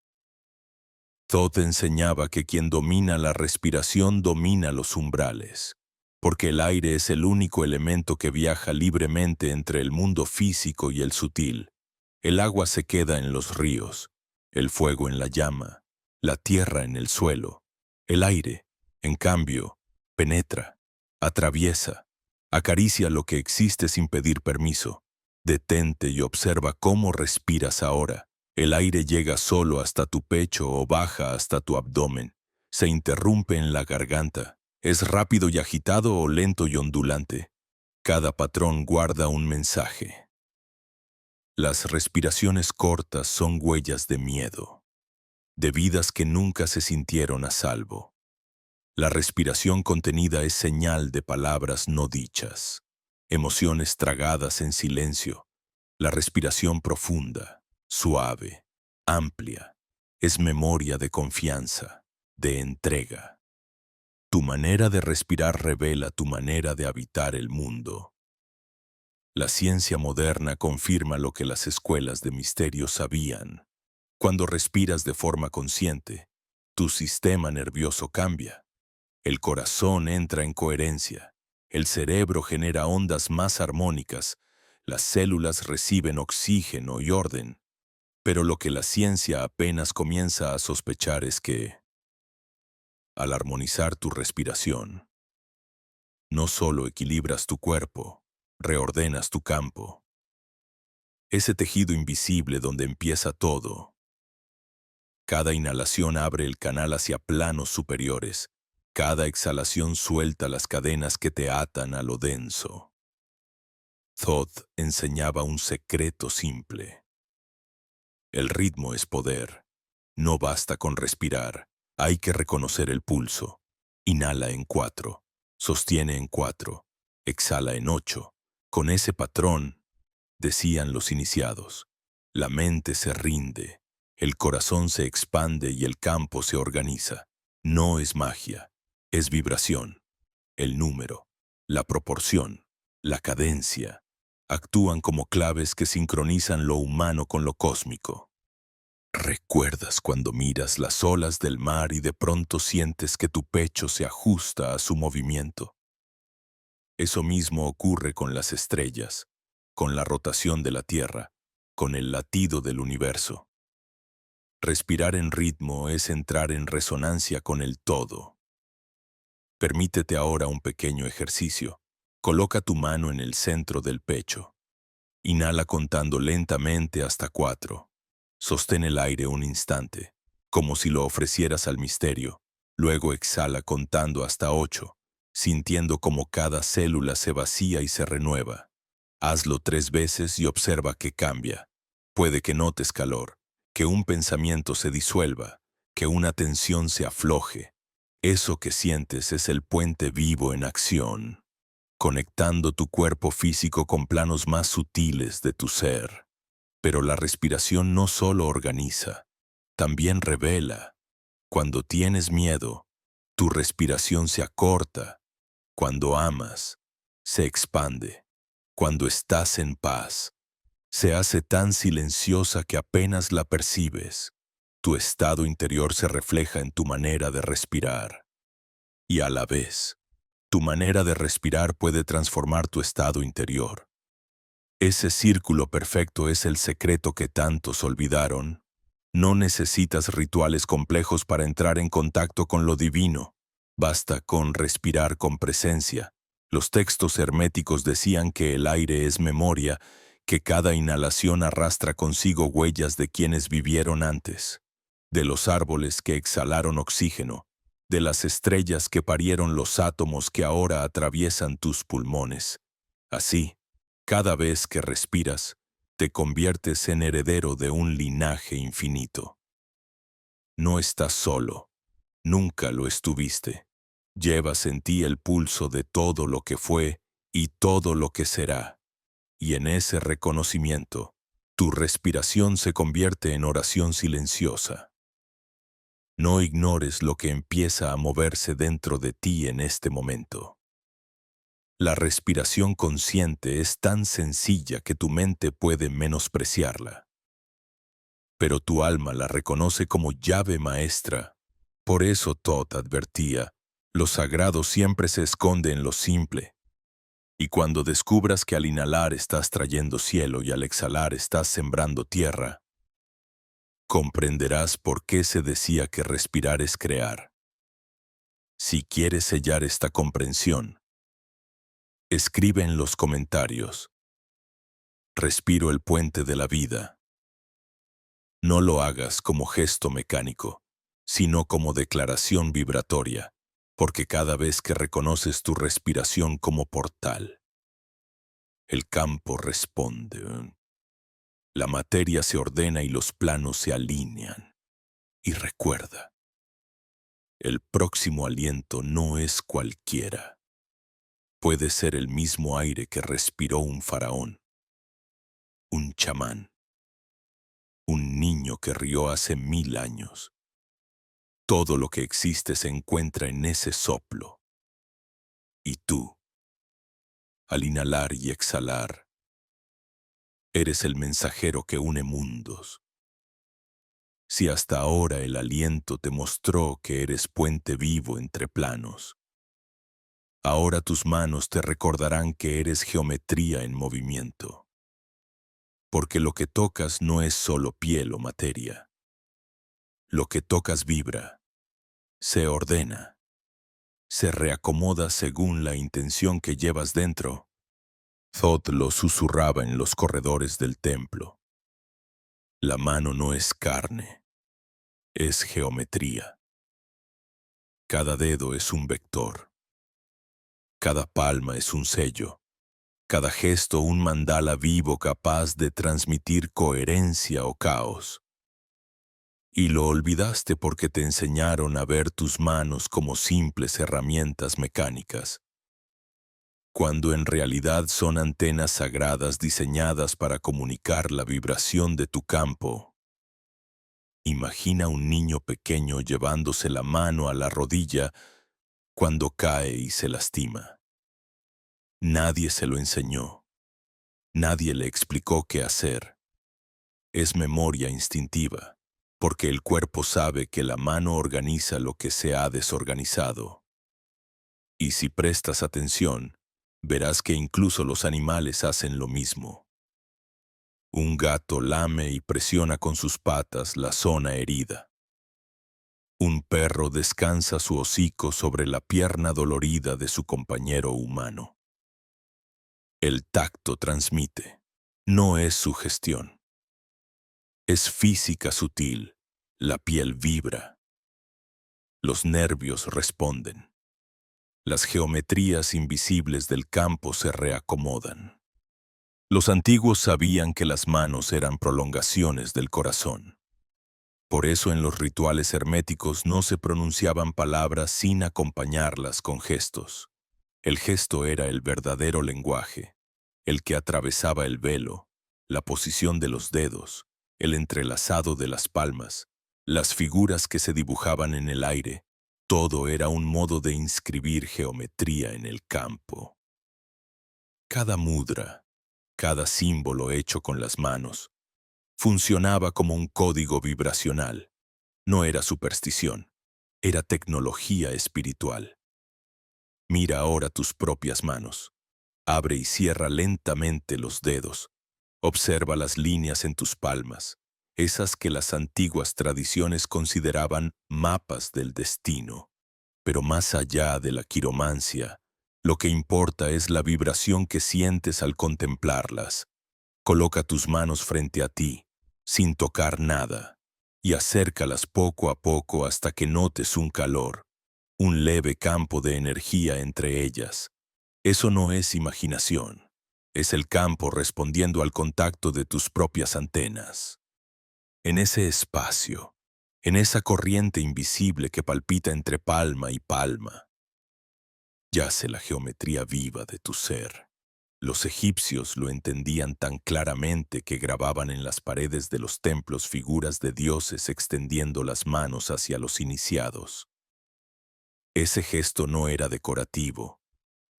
Thoth enseñaba que quien domina la respiración domina los umbrales, porque el aire es el único elemento que viaja libremente entre el mundo físico y el sutil. El agua se queda en los ríos, el fuego en la llama, la tierra en el suelo. El aire, en cambio, penetra, atraviesa, acaricia lo que existe sin pedir permiso. Detente y observa cómo respiras ahora. El aire llega solo hasta tu pecho o baja hasta tu abdomen. Se interrumpe en la garganta. Es rápido y agitado o lento y ondulante. Cada patrón guarda un mensaje. Las respiraciones cortas son huellas de miedo, de vidas que nunca se sintieron a salvo. La respiración contenida es señal de palabras no dichas, emociones tragadas en silencio. La respiración profunda, suave, amplia, es memoria de confianza, de entrega. Tu manera de respirar revela tu manera de habitar el mundo. La ciencia moderna confirma lo que las escuelas de misterio sabían. Cuando respiras de forma consciente, tu sistema nervioso cambia. El corazón entra en coherencia, el cerebro genera ondas más armónicas, las células reciben oxígeno y orden. Pero lo que la ciencia apenas comienza a sospechar es que, al armonizar tu respiración, no solo equilibras tu cuerpo, reordenas tu campo. Ese tejido invisible donde empieza todo. Cada inhalación abre el canal hacia planos superiores. Cada exhalación suelta las cadenas que te atan a lo denso. Thoth enseñaba un secreto simple. El ritmo es poder. No basta con respirar. Hay que reconocer el pulso. Inhala en 4. Sostiene en 4. Exhala en 8. Con ese patrón, decían los iniciados, la mente se rinde, el corazón se expande y el campo se organiza. No es magia, es vibración. El número, la proporción, la cadencia, actúan como claves que sincronizan lo humano con lo cósmico. ¿Recuerdas cuando miras las olas del mar y de pronto sientes que tu pecho se ajusta a su movimiento? Eso mismo ocurre con las estrellas, con la rotación de la Tierra, con el latido del universo. Respirar en ritmo es entrar en resonancia con el todo. Permítete ahora un pequeño ejercicio. Coloca tu mano en el centro del pecho. Inhala contando lentamente hasta 4. Sostén el aire un instante, como si lo ofrecieras al misterio. Luego exhala contando hasta 8, sintiendo como cada célula se vacía y se renueva. Hazlo 3 veces y observa que cambia. Puede que notes calor, que un pensamiento se disuelva, que una tensión se afloje. Eso que sientes es el puente vivo en acción, conectando tu cuerpo físico con planos más sutiles de tu ser. Pero la respiración no solo organiza, también revela. Cuando tienes miedo, tu respiración se acorta. Cuando amas, se expande. Cuando estás en paz, se hace tan silenciosa que apenas la percibes. Tu estado interior se refleja en tu manera de respirar. Y a la vez, tu manera de respirar puede transformar tu estado interior. Ese círculo perfecto es el secreto que tantos olvidaron. No necesitas rituales complejos para entrar en contacto con lo divino. Basta con respirar con presencia. Los textos herméticos decían que el aire es memoria, que cada inhalación arrastra consigo huellas de quienes vivieron antes, de los árboles que exhalaron oxígeno, de las estrellas que parieron los átomos que ahora atraviesan tus pulmones. Así, cada vez que respiras, te conviertes en heredero de un linaje infinito. No estás solo, nunca lo estuviste. Llevas en ti el pulso de todo lo que fue y todo lo que será. Y en ese reconocimiento, tu respiración se convierte en oración silenciosa. No ignores lo que empieza a moverse dentro de ti en este momento. La respiración consciente es tan sencilla que tu mente puede menospreciarla. Pero tu alma la reconoce como llave maestra. Por eso Thoth advertía, lo sagrado siempre se esconde en lo simple. Y cuando descubras que al inhalar estás trayendo cielo y al exhalar estás sembrando tierra, comprenderás por qué se decía que respirar es crear. Si quieres sellar esta comprensión, escribe en los comentarios: respiro el puente de la vida. No lo hagas como gesto mecánico, sino como declaración vibratoria, porque cada vez que reconoces tu respiración como portal, el campo responde. La materia se ordena y los planos se alinean. Y recuerda, el próximo aliento no es cualquiera. Puede ser el mismo aire que respiró un faraón, un chamán, un niño que rió hace 1000 años. Todo lo que existe se encuentra en ese soplo. Y tú, al inhalar y exhalar, eres el mensajero que une mundos. Si hasta ahora el aliento te mostró que eres puente vivo entre planos, ahora tus manos te recordarán que eres geometría en movimiento. Porque lo que tocas no es solo piel o materia. Lo que tocas vibra, se ordena, se reacomoda según la intención que llevas dentro. Thoth lo susurraba en los corredores del templo. La mano no es carne, es geometría. Cada dedo es un vector. Cada palma es un sello. cada gesto un mandala vivo capaz de transmitir coherencia o caos. Y lo olvidaste porque te enseñaron a ver tus manos como simples herramientas mecánicas, cuando en realidad son antenas sagradas diseñadas para comunicar la vibración de tu campo. Imagina un niño pequeño llevándose la mano a la rodilla cuando cae y se lastima. Nadie se lo enseñó. Nadie le explicó qué hacer. Es memoria instintiva, porque el cuerpo sabe que la mano organiza lo que se ha desorganizado. Y si prestas atención, verás que incluso los animales hacen lo mismo. Un gato lame y presiona con sus patas la zona herida. Un perro descansa su hocico sobre la pierna dolorida de su compañero humano. El tacto transmite, no es sugestión. Es física sutil, la piel vibra. Los nervios responden. Las geometrías invisibles del campo se reacomodan. Los antiguos sabían que las manos eran prolongaciones del corazón. Por eso en los rituales herméticos no se pronunciaban palabras sin acompañarlas con gestos. El gesto era el verdadero lenguaje, el que atravesaba el velo, la posición de los dedos, el entrelazado de las palmas, las figuras que se dibujaban en el aire. Todo era un modo de inscribir geometría en el campo. Cada mudra, cada símbolo hecho con las manos, funcionaba como un código vibracional. No era superstición, era tecnología espiritual. Mira ahora tus propias manos. Abre y cierra lentamente los dedos. Observa las líneas en tus palmas, esas que las antiguas tradiciones consideraban mapas del destino. Pero más allá de la quiromancia, lo que importa es la vibración que sientes al contemplarlas. Coloca tus manos frente a ti, sin tocar nada, y acércalas poco a poco hasta que notes un calor, un leve campo de energía entre ellas. Eso no es imaginación, es el campo respondiendo al contacto de tus propias antenas. En ese espacio, en esa corriente invisible que palpita entre palma y palma, yace la geometría viva de tu ser. Los egipcios lo entendían tan claramente que grababan en las paredes de los templos figuras de dioses extendiendo las manos hacia los iniciados. Ese gesto no era decorativo,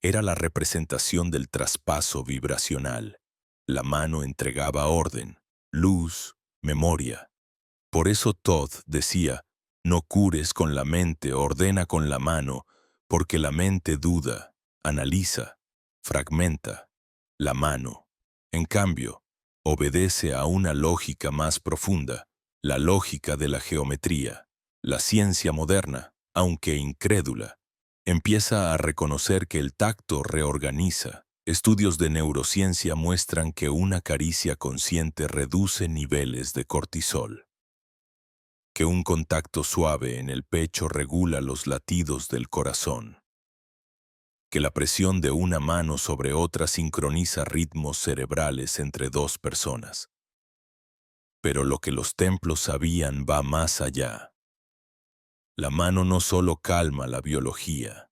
era la representación del traspaso vibracional. La mano entregaba orden, luz, memoria. Por eso Todd decía, no cures con la mente, ordena con la mano, porque la mente duda, analiza, fragmenta. La mano, en cambio, obedece a una lógica más profunda, la lógica de la geometría. La ciencia moderna, aunque incrédula, empieza a reconocer que el tacto reorganiza. Estudios de neurociencia muestran que una caricia consciente reduce niveles de cortisol, que un contacto suave en el pecho regula los latidos del corazón, que la presión de una mano sobre otra sincroniza ritmos cerebrales entre dos personas. Pero lo que los templos sabían va más allá. La mano no solo calma la biología,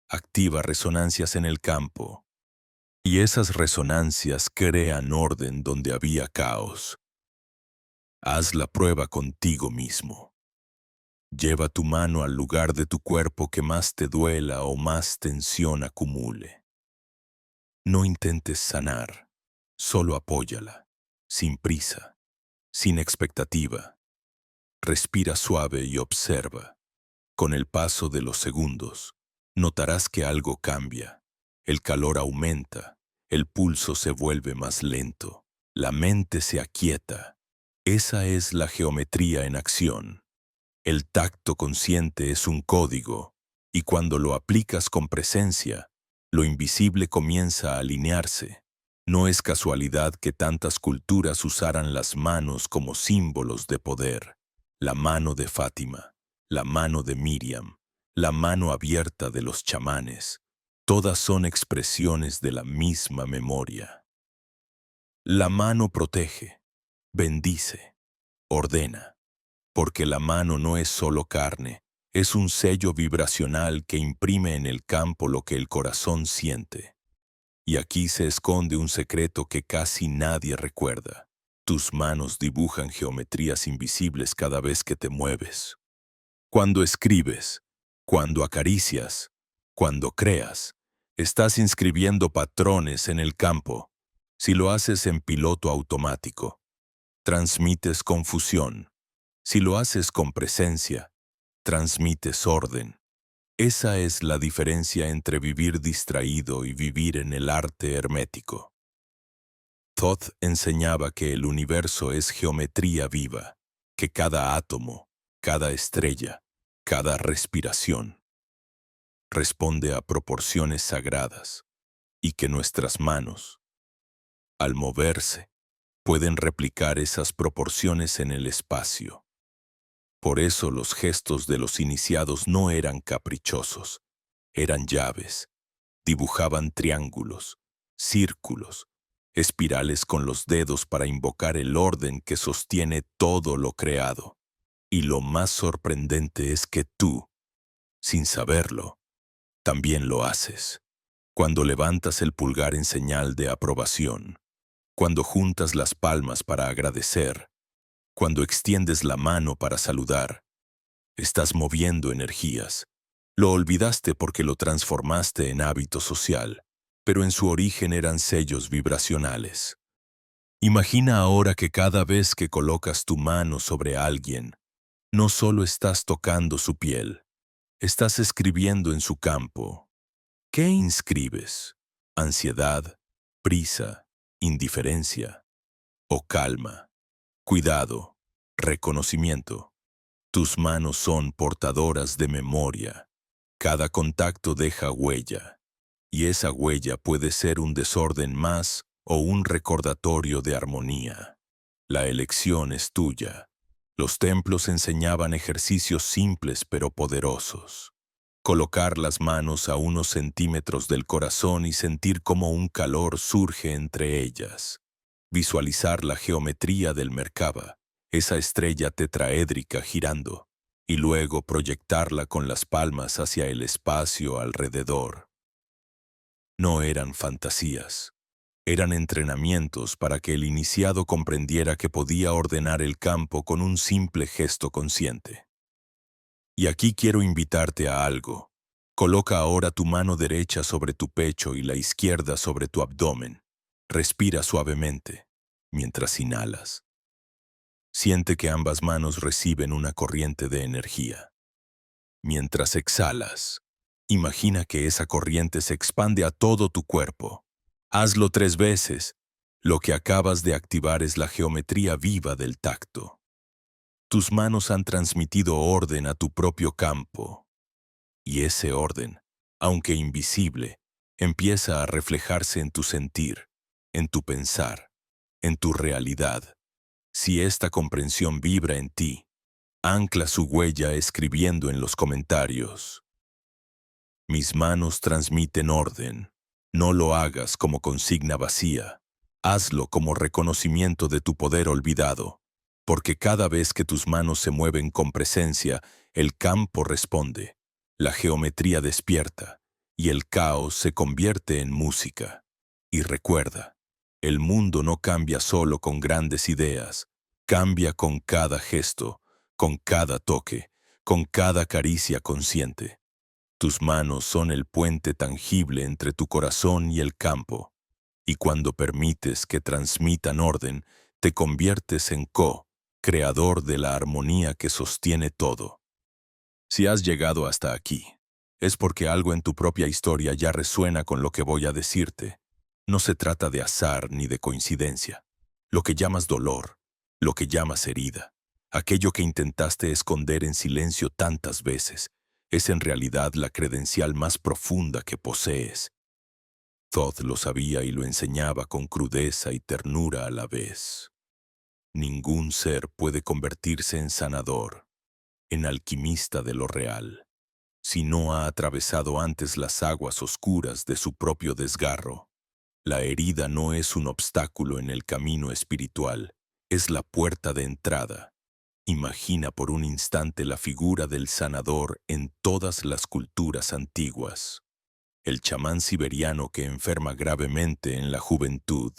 activa resonancias en el campo, y esas resonancias crean orden donde había caos. Haz la prueba contigo mismo. Lleva tu mano al lugar de tu cuerpo que más te duela o más tensión acumule. No intentes sanar, solo apóyala, sin prisa, sin expectativa. Respira suave y observa. Con el paso de los segundos, notarás que algo cambia. El calor aumenta, el pulso se vuelve más lento, la mente se aquieta. Esa es la geometría en acción. El tacto consciente es un código, y cuando lo aplicas con presencia, lo invisible comienza a alinearse. No es casualidad que tantas culturas usaran las manos como símbolos de poder. La mano de Fátima, la mano de Miriam, la mano abierta de los chamanes. Todas son expresiones de la misma memoria. La mano protege, bendice, ordena, porque la mano no es solo carne, es un sello vibracional que imprime en el campo lo que el corazón siente. Y aquí se esconde un secreto que casi nadie recuerda. Tus manos dibujan geometrías invisibles cada vez que te mueves. Cuando escribes, cuando acaricias, cuando creas, estás inscribiendo patrones en el campo. Si lo haces en piloto automático, transmites confusión. Si lo haces con presencia, transmites orden. Esa es la diferencia entre vivir distraído y vivir en el arte hermético. Thoth enseñaba que el universo es geometría viva, que cada átomo, cada estrella, cada respiración responde a proporciones sagradas y que nuestras manos, al moverse, pueden replicar esas proporciones en el espacio. Por eso los gestos de los iniciados no eran caprichosos, eran llaves, dibujaban triángulos, círculos, espirales con los dedos para invocar el orden que sostiene todo lo creado. Y lo más sorprendente es que tú, sin saberlo, también lo haces. Cuando levantas el pulgar en señal de aprobación, cuando juntas las palmas para agradecer, cuando extiendes la mano para saludar, estás moviendo energías. Lo olvidaste porque lo transformaste en hábito social, pero en su origen eran sellos vibracionales. Imagina ahora que cada vez que colocas tu mano sobre alguien, no solo estás tocando su piel, estás escribiendo en su campo. ¿Qué inscribes? ¿Ansiedad, prisa, indiferencia o calma? Cuidado, reconocimiento. Tus manos son portadoras de memoria. Cada contacto deja huella, y esa huella puede ser un desorden más o un recordatorio de armonía. La elección es tuya. Los templos enseñaban ejercicios simples pero poderosos. Colocar las manos a unos centímetros del corazón y sentir cómo un calor surge entre ellas. Visualizar la geometría del Merkaba, esa estrella tetraédrica girando, y luego proyectarla con las palmas hacia el espacio alrededor. No eran fantasías, eran entrenamientos para que el iniciado comprendiera que podía ordenar el campo con un simple gesto consciente. Y aquí quiero invitarte a algo. Coloca ahora tu mano derecha sobre tu pecho y la izquierda sobre tu abdomen. Respira suavemente mientras inhalas. Siente que ambas manos reciben una corriente de energía. Mientras exhalas, imagina que esa corriente se expande a todo tu cuerpo. Hazlo 3 veces. Lo que acabas de activar es la geometría viva del tacto. Tus manos han transmitido orden a tu propio campo. Y ese orden, aunque invisible, empieza a reflejarse en tu sentir, en tu pensar, en tu realidad. Si esta comprensión vibra en ti, ancla su huella escribiendo en los comentarios. Mis manos transmiten orden. No lo hagas como consigna vacía. Hazlo como reconocimiento de tu poder olvidado, porque cada vez que tus manos se mueven con presencia, el campo responde, la geometría despierta, y el caos se convierte en música. Y recuerda, el mundo no cambia solo con grandes ideas, cambia con cada gesto, con cada toque, con cada caricia consciente. Tus manos son el puente tangible entre tu corazón y el campo, y cuando permites que transmitan orden, te conviertes en creador de la armonía que sostiene todo. Si has llegado hasta aquí, es porque algo en tu propia historia ya resuena con lo que voy a decirte. No se trata de azar ni de coincidencia. Lo que llamas dolor, lo que llamas herida, aquello que intentaste esconder en silencio tantas veces, es en realidad la credencial más profunda que posees. Thoth lo sabía y lo enseñaba con crudeza y ternura a la vez. Ningún ser puede convertirse en sanador, en alquimista de lo real, si no ha atravesado antes las aguas oscuras de su propio desgarro. La herida no es un obstáculo en el camino espiritual, es la puerta de entrada. Imagina por un instante la figura del sanador en todas las culturas antiguas. El chamán siberiano que enferma gravemente en la juventud.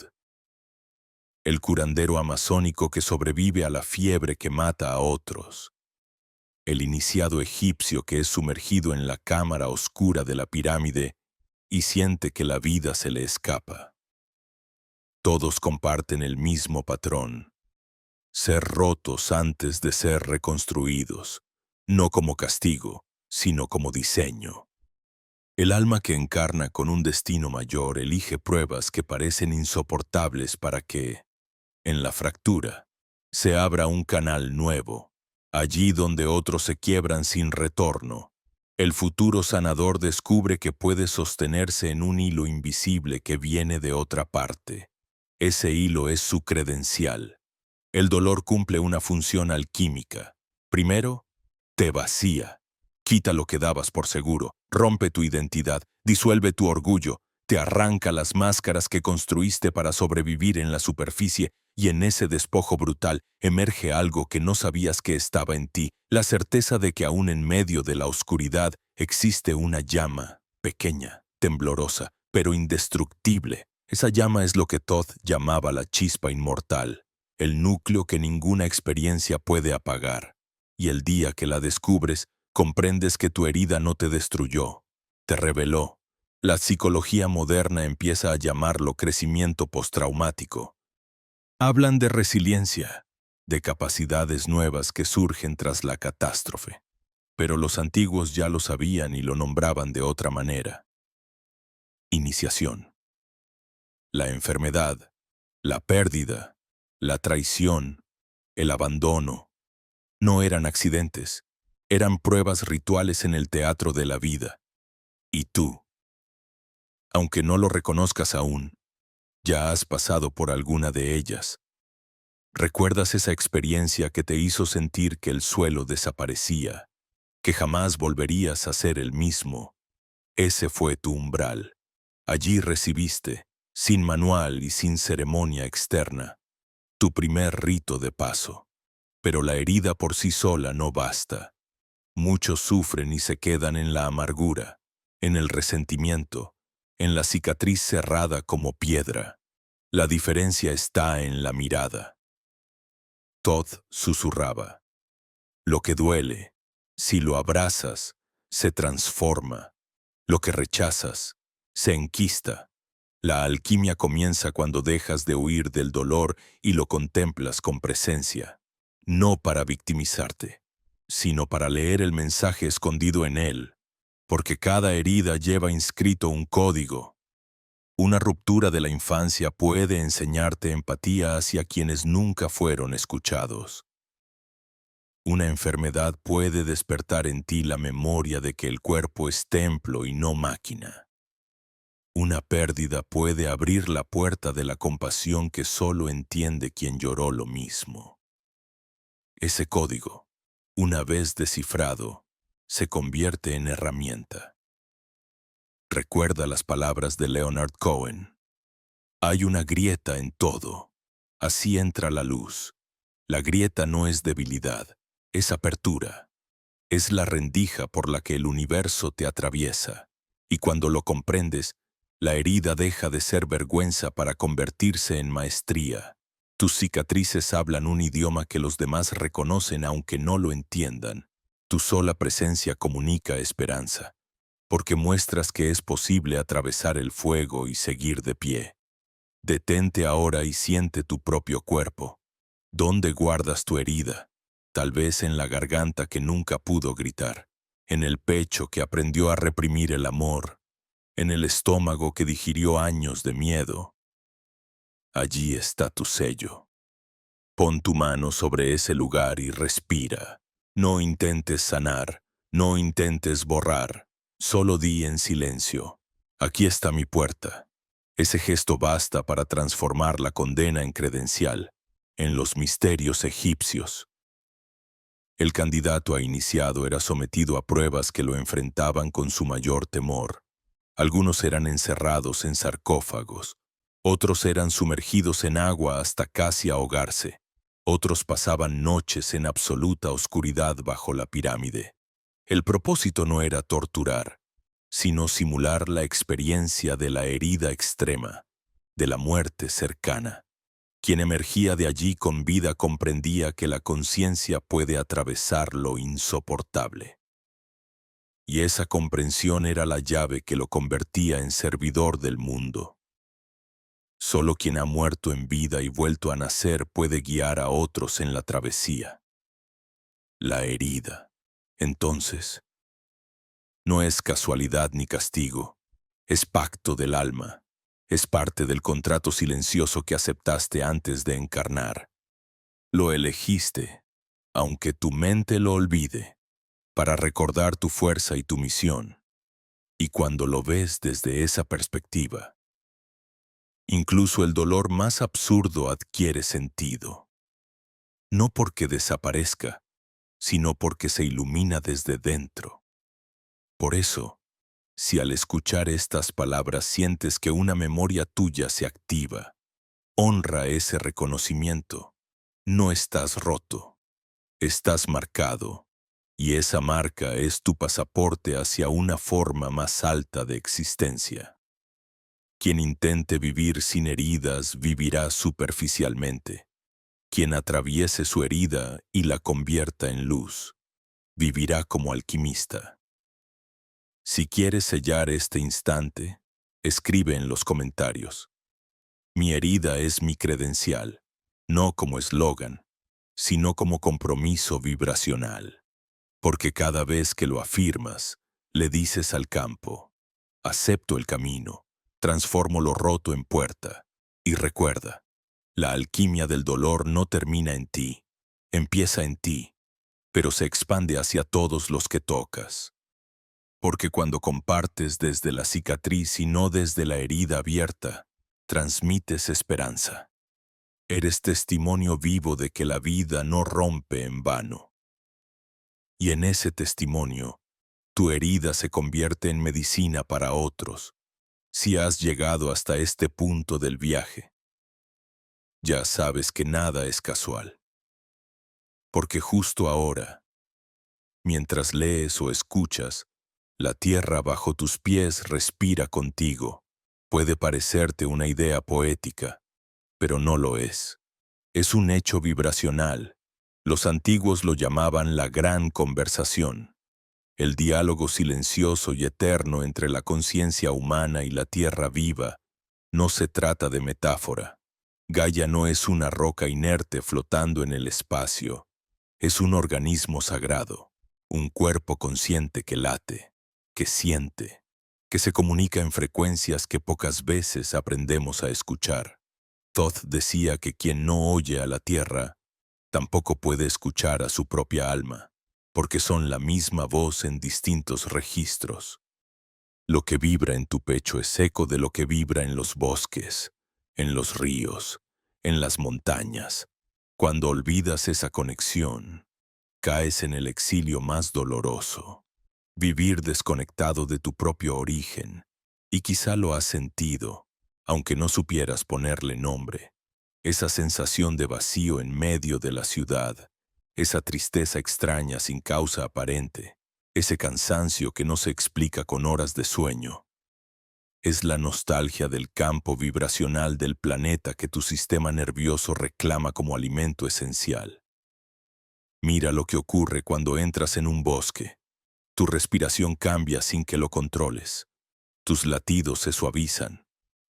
El curandero amazónico que sobrevive a la fiebre que mata a otros. El iniciado egipcio que es sumergido en la cámara oscura de la pirámide y siente que la vida se le escapa. Todos comparten el mismo patrón: ser rotos antes de ser reconstruidos, no como castigo, sino como diseño. El alma que encarna con un destino mayor elige pruebas que parecen insoportables para que, en la fractura, se abra un canal nuevo. Allí donde otros se quiebran sin retorno, el futuro sanador descubre que puede sostenerse en un hilo invisible que viene de otra parte. Ese hilo es su credencial. El dolor cumple una función alquímica. Primero, te vacía. Quita lo que dabas por seguro, rompe tu identidad, disuelve tu orgullo, te arranca las máscaras que construiste para sobrevivir en la superficie, y en ese despojo brutal emerge algo que no sabías que estaba en ti, la certeza de que aún en medio de la oscuridad existe una llama, pequeña, temblorosa, pero indestructible. Esa llama es lo que Thoth llamaba la chispa inmortal, el núcleo que ninguna experiencia puede apagar. Y el día que la descubres, comprendes que tu herida no te destruyó, te reveló. La psicología moderna empieza a llamarlo crecimiento postraumático. Hablan de resiliencia, de capacidades nuevas que surgen tras la catástrofe. Pero los antiguos ya lo sabían y lo nombraban de otra manera. Iniciación. La enfermedad, la pérdida, la traición, el abandono, no eran accidentes, eran pruebas rituales en el teatro de la vida. Y tú, aunque no lo reconozcas aún, ya has pasado por alguna de ellas. ¿Recuerdas esa experiencia que te hizo sentir que el suelo desaparecía, que jamás volverías a ser el mismo? Ese fue tu umbral. Allí recibiste, sin manual y sin ceremonia externa, tu primer rito de paso. Pero la herida por sí sola no basta. Muchos sufren y se quedan en la amargura, en el resentimiento, en la cicatriz cerrada como piedra. La diferencia está en la mirada. Thoth susurraba: lo que duele, si lo abrazas, se transforma. Lo que rechazas, se enquista. La alquimia comienza cuando dejas de huir del dolor y lo contemplas con presencia, no para victimizarte, sino para leer el mensaje escondido en él, porque cada herida lleva inscrito un código. Una ruptura de la infancia puede enseñarte empatía hacia quienes nunca fueron escuchados. Una enfermedad puede despertar en ti la memoria de que el cuerpo es templo y no máquina. Una pérdida puede abrir la puerta de la compasión que solo entiende quien lloró lo mismo. Ese código, una vez descifrado, se convierte en herramienta. Recuerda las palabras de Leonard Cohen. Hay una grieta en todo. Así entra la luz. La grieta no es debilidad, es apertura. Es la rendija por la que el universo te atraviesa. Y cuando lo comprendes, la herida deja de ser vergüenza para convertirse en maestría. Tus cicatrices hablan un idioma que los demás reconocen aunque no lo entiendan. Tu sola presencia comunica esperanza, porque muestras que es posible atravesar el fuego y seguir de pie. Detente ahora y siente tu propio cuerpo. ¿Dónde guardas tu herida? Tal vez en la garganta que nunca pudo gritar, en el pecho que aprendió a reprimir el amor, en el estómago que digirió años de miedo. Allí está tu sello. Pon tu mano sobre ese lugar y respira. No intentes sanar, no intentes borrar, solo di en silencio: aquí está mi puerta. Ese gesto basta para transformar la condena en credencial, en los misterios egipcios. El candidato a iniciado era sometido a pruebas que lo enfrentaban con su mayor temor. Algunos eran encerrados en sarcófagos, otros eran sumergidos en agua hasta casi ahogarse, otros pasaban noches en absoluta oscuridad bajo la pirámide. El propósito no era torturar, sino simular la experiencia de la herida extrema, de la muerte cercana. Quien emergía de allí con vida comprendía que la conciencia puede atravesar lo insoportable. Y esa comprensión era la llave que lo convertía en servidor del mundo. Solo quien ha muerto en vida y vuelto a nacer puede guiar a otros en la travesía. La herida, entonces, no es casualidad ni castigo, es pacto del alma, es parte del contrato silencioso que aceptaste antes de encarnar. Lo elegiste, aunque tu mente lo olvide, para recordar tu fuerza y tu misión. Y cuando lo ves desde esa perspectiva, incluso el dolor más absurdo adquiere sentido. No porque desaparezca, sino porque se ilumina desde dentro. Por eso, si al escuchar estas palabras sientes que una memoria tuya se activa, honra ese reconocimiento. No estás roto, estás marcado, y esa marca es tu pasaporte hacia una forma más alta de existencia. Quien intente vivir sin heridas vivirá superficialmente. Quien atraviese su herida y la convierta en luz, vivirá como alquimista. Si quieres sellar este instante, escribe en los comentarios: mi herida es mi credencial, no como eslogan, sino como compromiso vibracional. Porque cada vez que lo afirmas, le dices al campo: acepto el camino, transformo lo roto en puerta. Y recuerda, la alquimia del dolor no termina en ti, empieza en ti, pero se expande hacia todos los que tocas. Porque cuando compartes desde la cicatriz y no desde la herida abierta, transmites esperanza. Eres testimonio vivo de que la vida no rompe en vano. Y en ese testimonio, tu herida se convierte en medicina para otros. Si has llegado hasta este punto del viaje, ya sabes que nada es casual. Porque justo ahora, mientras lees o escuchas, la tierra bajo tus pies respira contigo. Puede parecerte una idea poética, pero no lo es. Es un hecho vibracional. Los antiguos lo llamaban la gran conversación, el diálogo silencioso y eterno entre la conciencia humana y la tierra viva. No se trata de metáfora. Gaia no es una roca inerte flotando en el espacio. Es un organismo sagrado, un cuerpo consciente que late, que siente, que se comunica en frecuencias que pocas veces aprendemos a escuchar. Thoth decía que quien no oye a la tierra, tampoco puede escuchar a su propia alma, porque son la misma voz en distintos registros. Lo que vibra en tu pecho es eco de lo que vibra en los bosques, en los ríos, en las montañas. Cuando olvidas esa conexión, caes en el exilio más doloroso. Vivir desconectado de tu propio origen, y quizá lo has sentido, aunque no supieras ponerle nombre. Esa sensación de vacío en medio de la ciudad, esa tristeza extraña sin causa aparente, ese cansancio que no se explica con horas de sueño. Es la nostalgia del campo vibracional del planeta que tu sistema nervioso reclama como alimento esencial. Mira lo que ocurre cuando entras en un bosque. Tu respiración cambia sin que lo controles. Tus latidos se suavizan.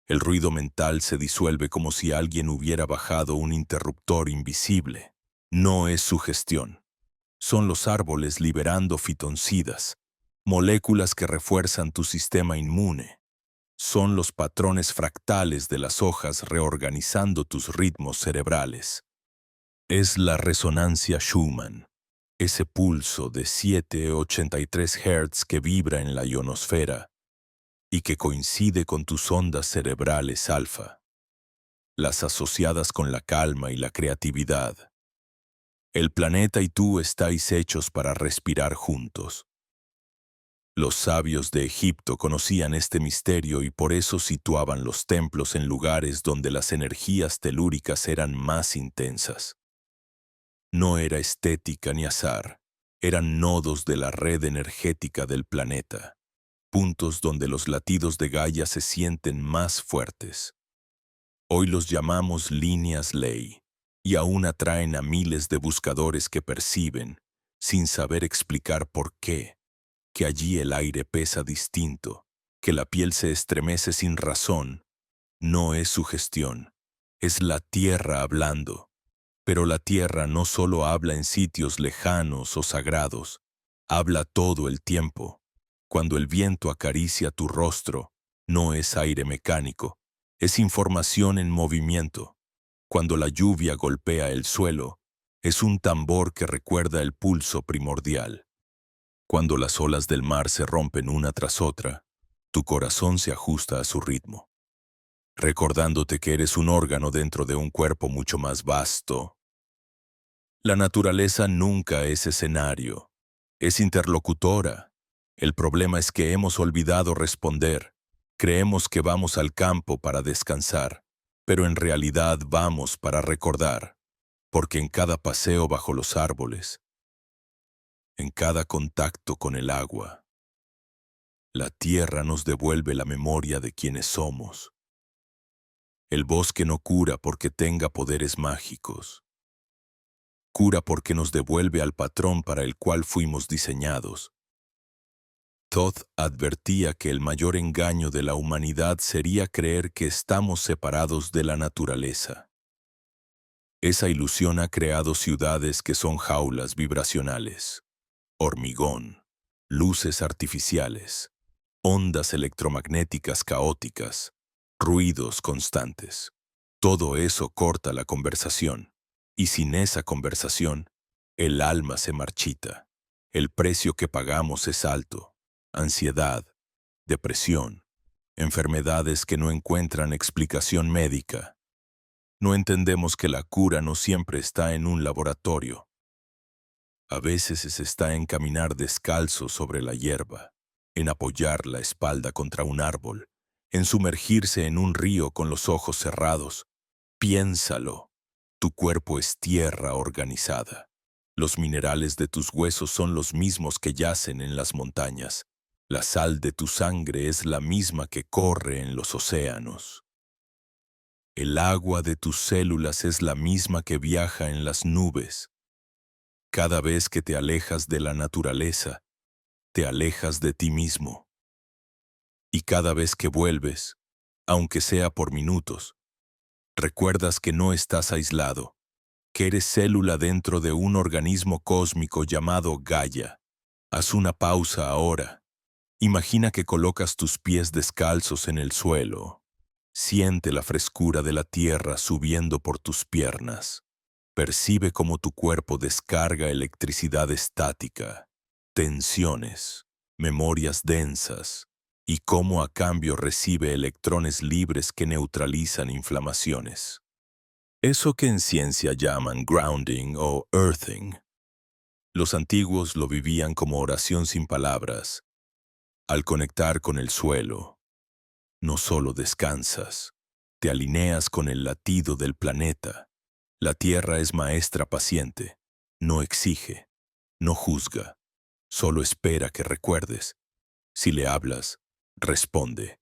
El ruido mental se disuelve como si alguien hubiera bajado un interruptor invisible. No es sugestión. Son los árboles liberando fitoncidas, moléculas que refuerzan tu sistema inmune. Son los patrones fractales de las hojas reorganizando tus ritmos cerebrales. Es la resonancia Schumann, ese pulso de 783 Hz que vibra en la ionosfera y que coincide con tus ondas cerebrales alfa, las asociadas con la calma y la creatividad. El planeta y tú estáis hechos para respirar juntos. Los sabios de Egipto conocían este misterio y por eso situaban los templos en lugares donde las energías telúricas eran más intensas. No era estética ni azar, eran nodos de la red energética del planeta, puntos donde los latidos de Gaia se sienten más fuertes. Hoy los llamamos líneas ley, y aún atraen a miles de buscadores que perciben, sin saber explicar por qué, que allí el aire pesa distinto, que la piel se estremece sin razón. No es sugestión, es la tierra hablando. Pero la tierra no solo habla en sitios lejanos o sagrados, habla todo el tiempo. Cuando el viento acaricia tu rostro, no es aire mecánico, es información en movimiento. Cuando la lluvia golpea el suelo, es un tambor que recuerda el pulso primordial. Cuando las olas del mar se rompen una tras otra, tu corazón se ajusta a su ritmo, recordándote que eres un órgano dentro de un cuerpo mucho más vasto. La naturaleza nunca es escenario, es interlocutora. El problema es que hemos olvidado responder. Creemos que vamos al campo para descansar, pero en realidad vamos para recordar, porque en cada paseo bajo los árboles, en cada contacto con el agua, la tierra nos devuelve la memoria de quienes somos. El bosque no cura porque tenga poderes mágicos. Cura porque nos devuelve al patrón para el cual fuimos diseñados. Thoth advertía que el mayor engaño de la humanidad sería creer que estamos separados de la naturaleza. Esa ilusión ha creado ciudades que son jaulas vibracionales, hormigón, luces artificiales, ondas electromagnéticas caóticas, ruidos constantes. Todo eso corta la conversación, y sin esa conversación, el alma se marchita. El precio que pagamos es alto: ansiedad, depresión, enfermedades que no encuentran explicación médica. No entendemos que la cura no siempre está en un laboratorio. A veces está en caminar descalzo sobre la hierba, en apoyar la espalda contra un árbol, en sumergirse en un río con los ojos cerrados. Piénsalo, tu cuerpo es tierra organizada. Los minerales de tus huesos son los mismos que yacen en las montañas. La sal de tu sangre es la misma que corre en los océanos. El agua de tus células es la misma que viaja en las nubes. Cada vez que te alejas de la naturaleza, te alejas de ti mismo. Y cada vez que vuelves, aunque sea por minutos, recuerdas que no estás aislado, que eres célula dentro de un organismo cósmico llamado Gaia. Haz una pausa ahora. Imagina que colocas tus pies descalzos en el suelo. Siente la frescura de la tierra subiendo por tus piernas. Percibe cómo tu cuerpo descarga electricidad estática, tensiones, memorias densas, y cómo a cambio recibe electrones libres que neutralizan inflamaciones. Eso que en ciencia llaman grounding o earthing. Los antiguos lo vivían como oración sin palabras. Al conectar con el suelo, no solo descansas, te alineas con el latido del planeta. La tierra es maestra paciente, no exige, no juzga, solo espera que recuerdes. Si le hablas, responde.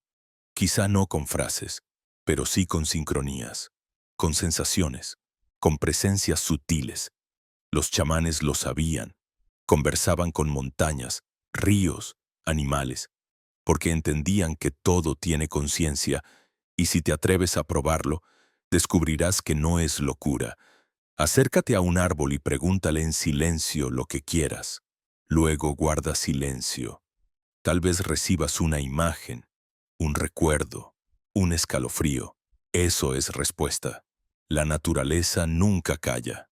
Quizá no con frases, pero sí con sincronías, con sensaciones, con presencias sutiles. Los chamanes lo sabían, conversaban con montañas, ríos, animales, porque entendían que todo tiene conciencia, y si te atreves a probarlo, descubrirás que no es locura. Acércate a un árbol y pregúntale en silencio lo que quieras. Luego guarda silencio. Tal vez recibas una imagen, un recuerdo, un escalofrío. Eso es respuesta. La naturaleza nunca calla.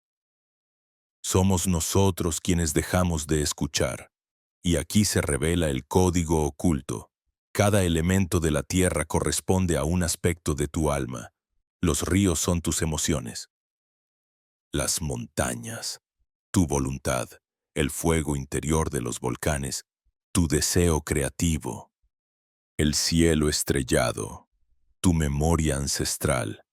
Somos nosotros quienes dejamos de escuchar. Y aquí se revela el código oculto. Cada elemento de la tierra corresponde a un aspecto de tu alma. Los ríos son tus emociones. Las montañas tu voluntad, el fuego interior de los volcanes, tu deseo creativo, el cielo estrellado, tu memoria ancestral.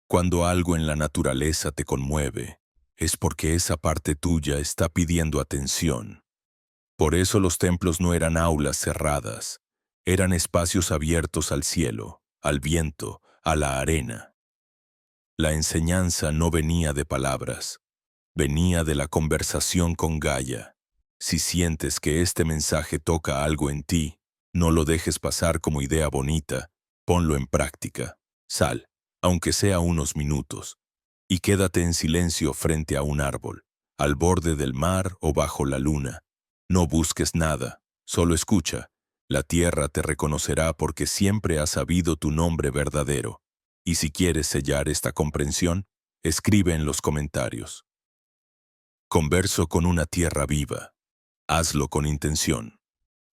Cuando algo en la naturaleza te conmueve, es porque esa parte tuya está pidiendo atención. Por eso los templos no eran aulas cerradas, eran espacios abiertos al cielo, al viento, a la arena. La enseñanza no venía de palabras, venía de la conversación con Gaia. Si sientes que este mensaje toca algo en ti, no lo dejes pasar como idea bonita, ponlo en práctica. Sal, aunque sea unos minutos, y quédate en silencio frente a un árbol, al borde del mar o bajo la luna. No busques nada, solo escucha. La tierra te reconocerá porque siempre ha sabido tu nombre verdadero. Y si quieres sellar esta comprensión, escribe en los comentarios. Converso con una tierra viva. Hazlo con intención,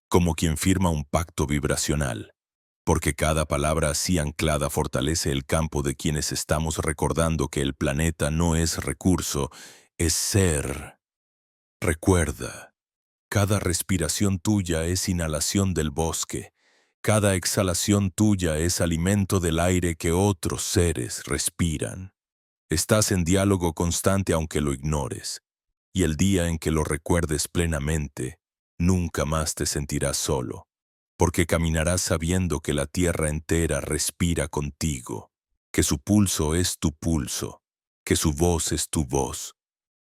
como quien firma un pacto vibracional, porque cada palabra así anclada fortalece el campo de quienes estamos recordando que el planeta no es recurso, es ser. Recuerda, cada respiración tuya es inhalación del bosque, cada exhalación tuya es alimento del aire que otros seres respiran. Estás en diálogo constante aunque lo ignores, y el día en que lo recuerdes plenamente, nunca más te sentirás solo, porque caminarás sabiendo que la tierra entera respira contigo, que su pulso es tu pulso, que su voz es tu voz.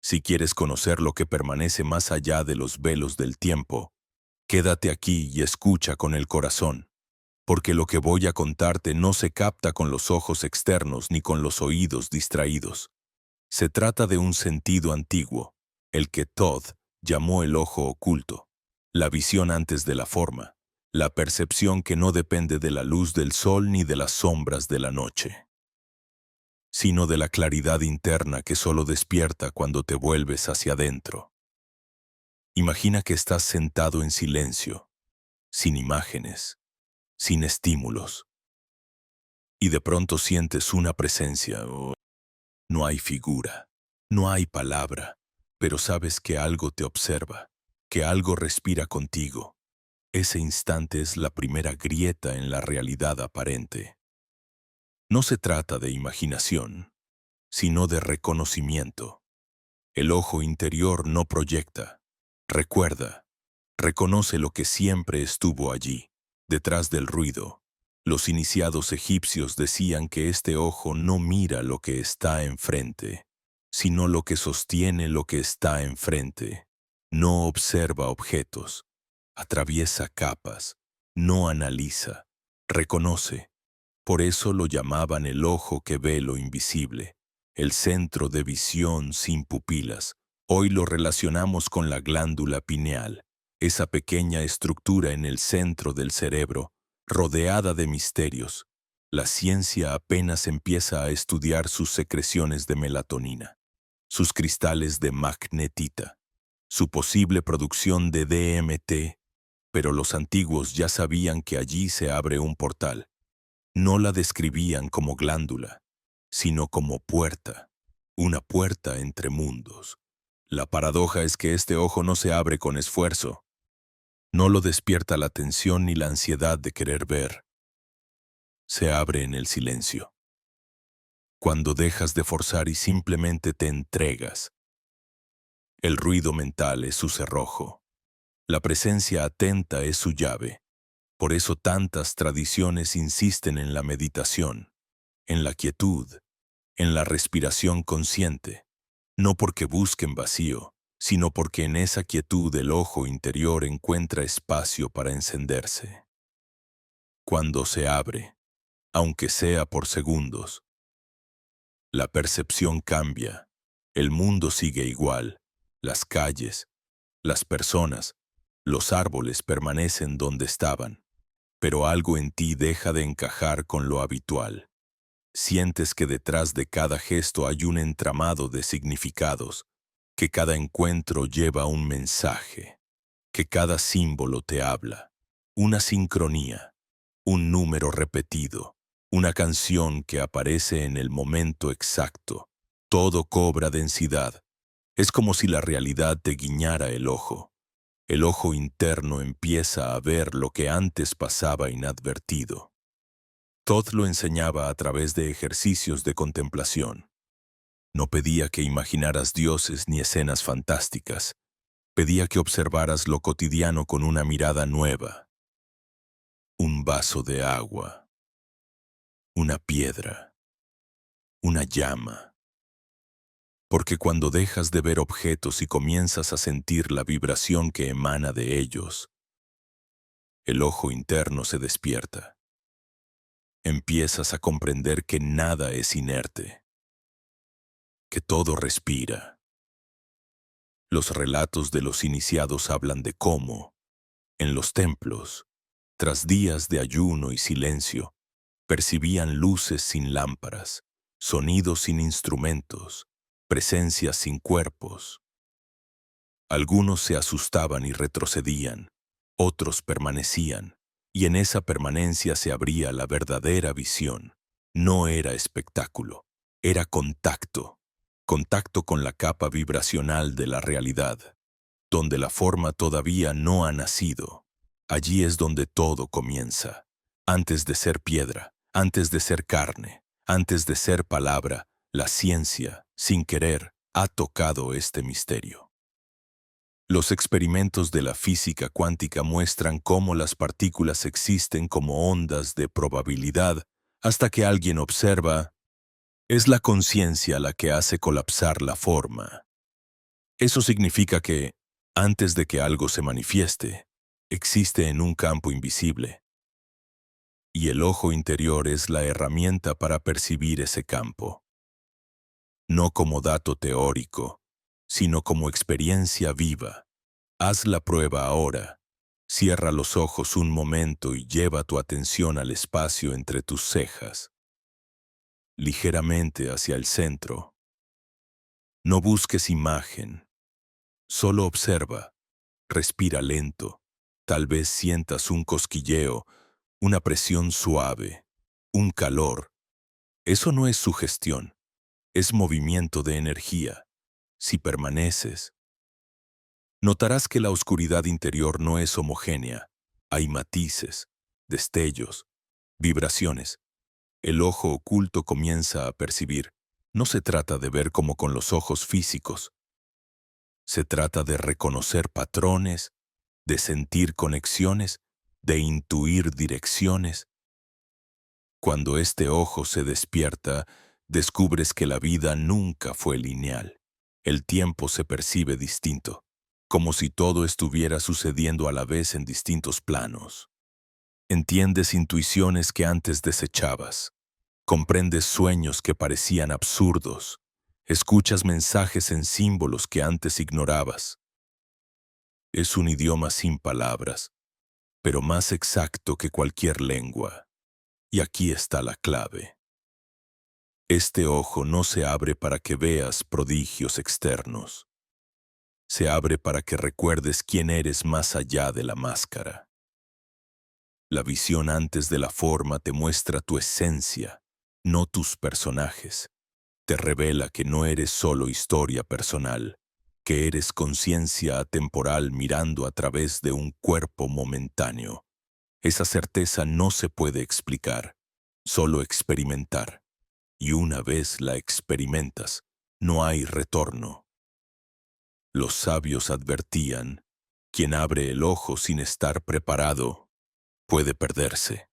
Si quieres conocer lo que permanece más allá de los velos del tiempo, quédate aquí y escucha con el corazón, porque lo que voy a contarte no se capta con los ojos externos ni con los oídos distraídos. Se trata de un sentido antiguo, el que Todd llamó el ojo oculto, la visión antes de la forma, la percepción que no depende de la luz del sol ni de las sombras de la noche, sino de la claridad interna que solo despierta cuando te vuelves hacia adentro. Imagina que estás sentado en silencio, sin imágenes, sin estímulos, y de pronto sientes una presencia. No hay figura, no hay palabra, pero sabes que algo te observa, que algo respira contigo. Ese instante es la primera grieta en la realidad aparente. No se trata de imaginación, sino de reconocimiento. El ojo interior no proyecta. Recuerda, reconoce lo que siempre estuvo allí, detrás del ruido. Los iniciados egipcios decían que este ojo no mira lo que está enfrente, sino lo que sostiene lo que está enfrente. No observa objetos, atraviesa capas, no analiza, reconoce. Por eso lo llamaban el ojo que ve lo invisible, el centro de visión sin pupilas. Hoy lo relacionamos con la glándula pineal, esa pequeña estructura en el centro del cerebro, rodeada de misterios. La ciencia apenas empieza a estudiar sus secreciones de melatonina, sus cristales de magnetita, su posible producción de DMT, pero los antiguos ya sabían que allí se abre un portal. No la describían como glándula, sino como puerta, una puerta entre mundos. La paradoja es que este ojo no se abre con esfuerzo, no lo despierta la tensión ni la ansiedad de querer ver. Se abre en el silencio. Cuando dejas de forzar y simplemente te entregas. El ruido mental es su cerrojo. La presencia atenta es su llave. Por eso tantas tradiciones insisten en la meditación, en la quietud, en la respiración consciente, no porque busquen vacío, sino porque en esa quietud el ojo interior encuentra espacio para encenderse. Cuando se abre, aunque sea por segundos, la percepción cambia, el mundo sigue igual, las calles, las personas, los árboles permanecen donde estaban, pero algo en ti deja de encajar con lo habitual. Sientes que detrás de cada gesto hay un entramado de significados, que cada encuentro lleva un mensaje, que cada símbolo te habla, una sincronía, un número repetido, una canción que aparece en el momento exacto. Todo cobra densidad, Es como si la realidad te guiñara el ojo. El ojo interno empieza a ver lo que antes pasaba inadvertido. Todd lo enseñaba a través de ejercicios de contemplación. No pedía que imaginaras dioses ni escenas fantásticas. Pedía que observaras lo cotidiano con una mirada nueva. Un vaso de agua, una piedra, una llama. Porque cuando dejas de ver objetos y comienzas a sentir la vibración que emana de ellos, el ojo interno se despierta. Empiezas a comprender que nada es inerte, que todo respira. Los relatos de los iniciados hablan de cómo, en los templos, tras días de ayuno y silencio, percibían luces sin lámparas, sonidos sin instrumentos, presencias sin cuerpos. Algunos se asustaban y retrocedían, otros permanecían, y en esa permanencia se abría la verdadera visión. No era espectáculo, era contacto, contacto con la capa vibracional de la realidad, donde la forma todavía no ha nacido. Allí es donde todo comienza, antes de ser piedra, antes de ser carne, antes de ser palabra, la ciencia, sin querer, ha tocado este misterio. Los experimentos de la física cuántica muestran cómo las partículas existen como ondas de probabilidad hasta que alguien observa. Es la conciencia la que hace colapsar la forma. Eso significa que, antes de que algo se manifieste, existe en un campo invisible. Y el ojo interior es la herramienta para percibir ese campo. No como dato teórico, sino como experiencia viva. Haz la prueba ahora. Cierra los ojos un momento y lleva tu atención al espacio entre tus cejas, ligeramente hacia el centro. No busques imagen, solo observa, respira lento. Tal vez sientas un cosquilleo, una presión suave, un calor. Eso no es sugestión, es movimiento de energía. Si permaneces, notarás que la oscuridad interior no es homogénea. Hay matices, destellos, vibraciones. El ojo oculto comienza a percibir. No se trata de ver como con los ojos físicos. Se trata de reconocer patrones, de sentir conexiones, de intuir direcciones. Cuando este ojo se despierta, descubres que la vida nunca fue lineal. El tiempo se percibe distinto, como si todo estuviera sucediendo a la vez en distintos planos. Entiendes intuiciones que antes desechabas. Comprendes sueños que parecían absurdos. Escuchas mensajes en símbolos que antes ignorabas. Es un idioma sin palabras, pero más exacto que cualquier lengua. Y aquí está la clave. Este ojo no se abre para que veas prodigios externos. Se abre para que recuerdes quién eres más allá de la máscara. La visión antes de la forma te muestra tu esencia, no tus personajes. Te revela que no eres solo historia personal, que eres conciencia atemporal mirando a través de un cuerpo momentáneo. Esa certeza no se puede explicar, solo experimentar. Y una vez la experimentas, no hay retorno. Los sabios advertían, quien abre el ojo sin estar preparado puede perderse,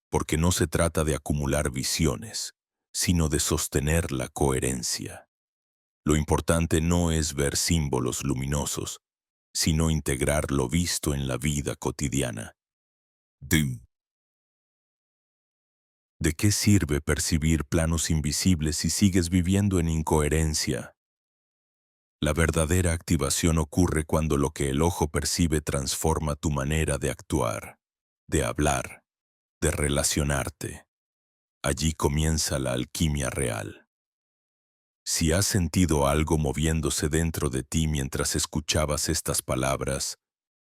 porque no se trata de acumular visiones, sino de sostener la coherencia. Lo importante no es ver símbolos luminosos, sino integrar lo visto en la vida cotidiana. ¿De qué sirve percibir planos invisibles si sigues viviendo en incoherencia? La verdadera activación ocurre cuando lo que el ojo percibe transforma tu manera de actuar, de hablar, de relacionarte. Allí comienza la alquimia real. Si has sentido algo moviéndose dentro de ti mientras escuchabas estas palabras,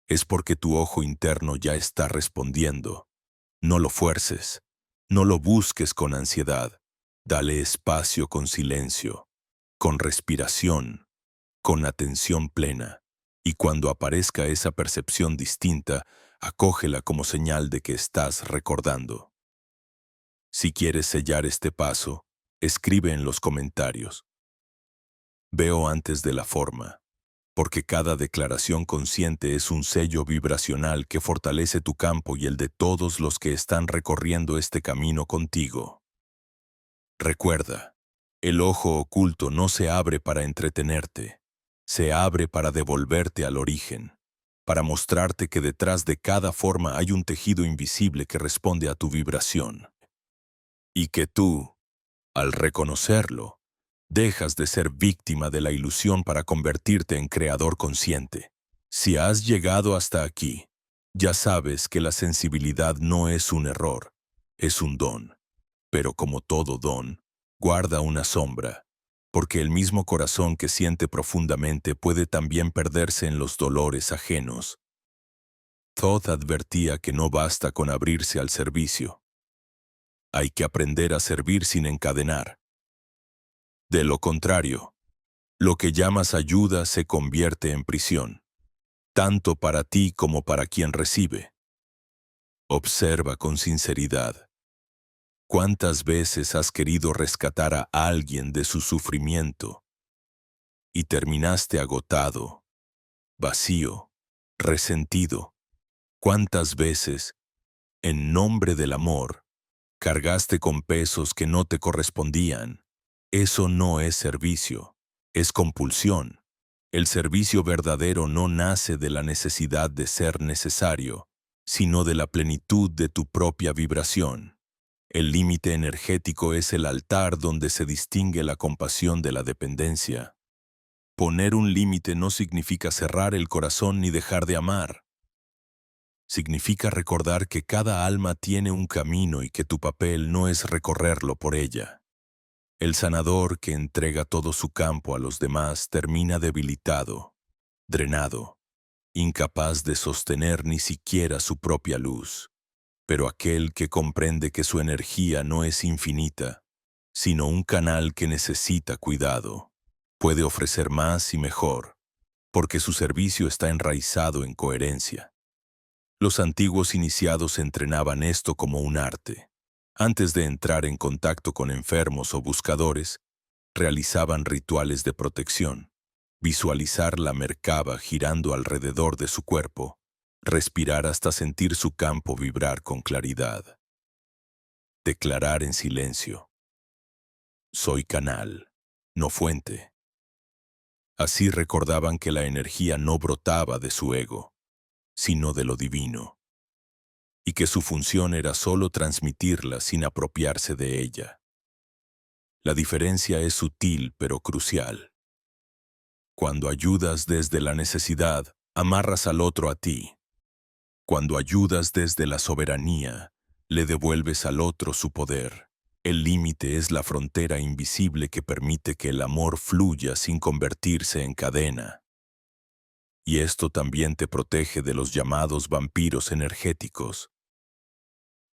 es porque tu ojo interno ya está respondiendo. No lo fuerces, no lo busques con ansiedad. Dale espacio con silencio, con respiración. con atención plena, y cuando aparezca esa percepción distinta, acógela como señal de que estás recordando. Si quieres sellar este paso, escribe en los comentarios: veo antes de la forma, porque cada declaración consciente es un sello vibracional que fortalece tu campo y el de todos los que están recorriendo este camino contigo. Recuerda, el ojo oculto no se abre para entretenerte, se abre para devolverte al origen, para mostrarte que detrás de cada forma hay un tejido invisible que responde a tu vibración. Y que tú, al reconocerlo, dejas de ser víctima de la ilusión para convertirte en creador consciente. Si has llegado hasta aquí, ya sabes que la sensibilidad no es un error, es un don. Pero como todo don, guarda una sombra, porque el mismo corazón que siente profundamente puede también perderse en los dolores ajenos. Thoth advertía que no basta con abrirse al servicio. Hay que aprender a servir sin encadenar. De lo contrario, lo que llamas ayuda se convierte en prisión, tanto para ti como para quien recibe. Observa con sinceridad. ¿Cuántas veces has querido rescatar a alguien de su sufrimiento y terminaste agotado, vacío, resentido? ¿Cuántas veces, en nombre del amor, cargaste con pesos que no te correspondían? Eso no es servicio, es compulsión. El servicio verdadero no nace de la necesidad de ser necesario, sino de la plenitud de tu propia vibración. El límite energético es el altar donde se distingue la compasión de la dependencia. Poner un límite no significa cerrar el corazón ni dejar de amar. Significa recordar que cada alma tiene un camino y que tu papel no es recorrerlo por ella. El sanador que entrega todo su campo a los demás termina debilitado, drenado, incapaz de sostener ni siquiera su propia luz. Pero aquel que comprende que su energía no es infinita, sino un canal que necesita cuidado, puede ofrecer más y mejor, porque su servicio está enraizado en coherencia. Los antiguos iniciados entrenaban esto como un arte. Antes de entrar en contacto con enfermos o buscadores, realizaban rituales de protección, visualizar la Merkaba girando alrededor de su cuerpo, respirar hasta sentir su campo vibrar con claridad. Declarar en silencio: soy canal, no fuente. Así recordaban que la energía no brotaba de su ego, sino de lo divino, y que su función era solo transmitirla sin apropiarse de ella. La diferencia es sutil pero crucial. Cuando ayudas desde la necesidad, amarras al otro a ti. Cuando ayudas desde la soberanía, le devuelves al otro su poder. El límite es la frontera invisible que permite que el amor fluya sin convertirse en cadena. Y esto también te protege de los llamados vampiros energéticos.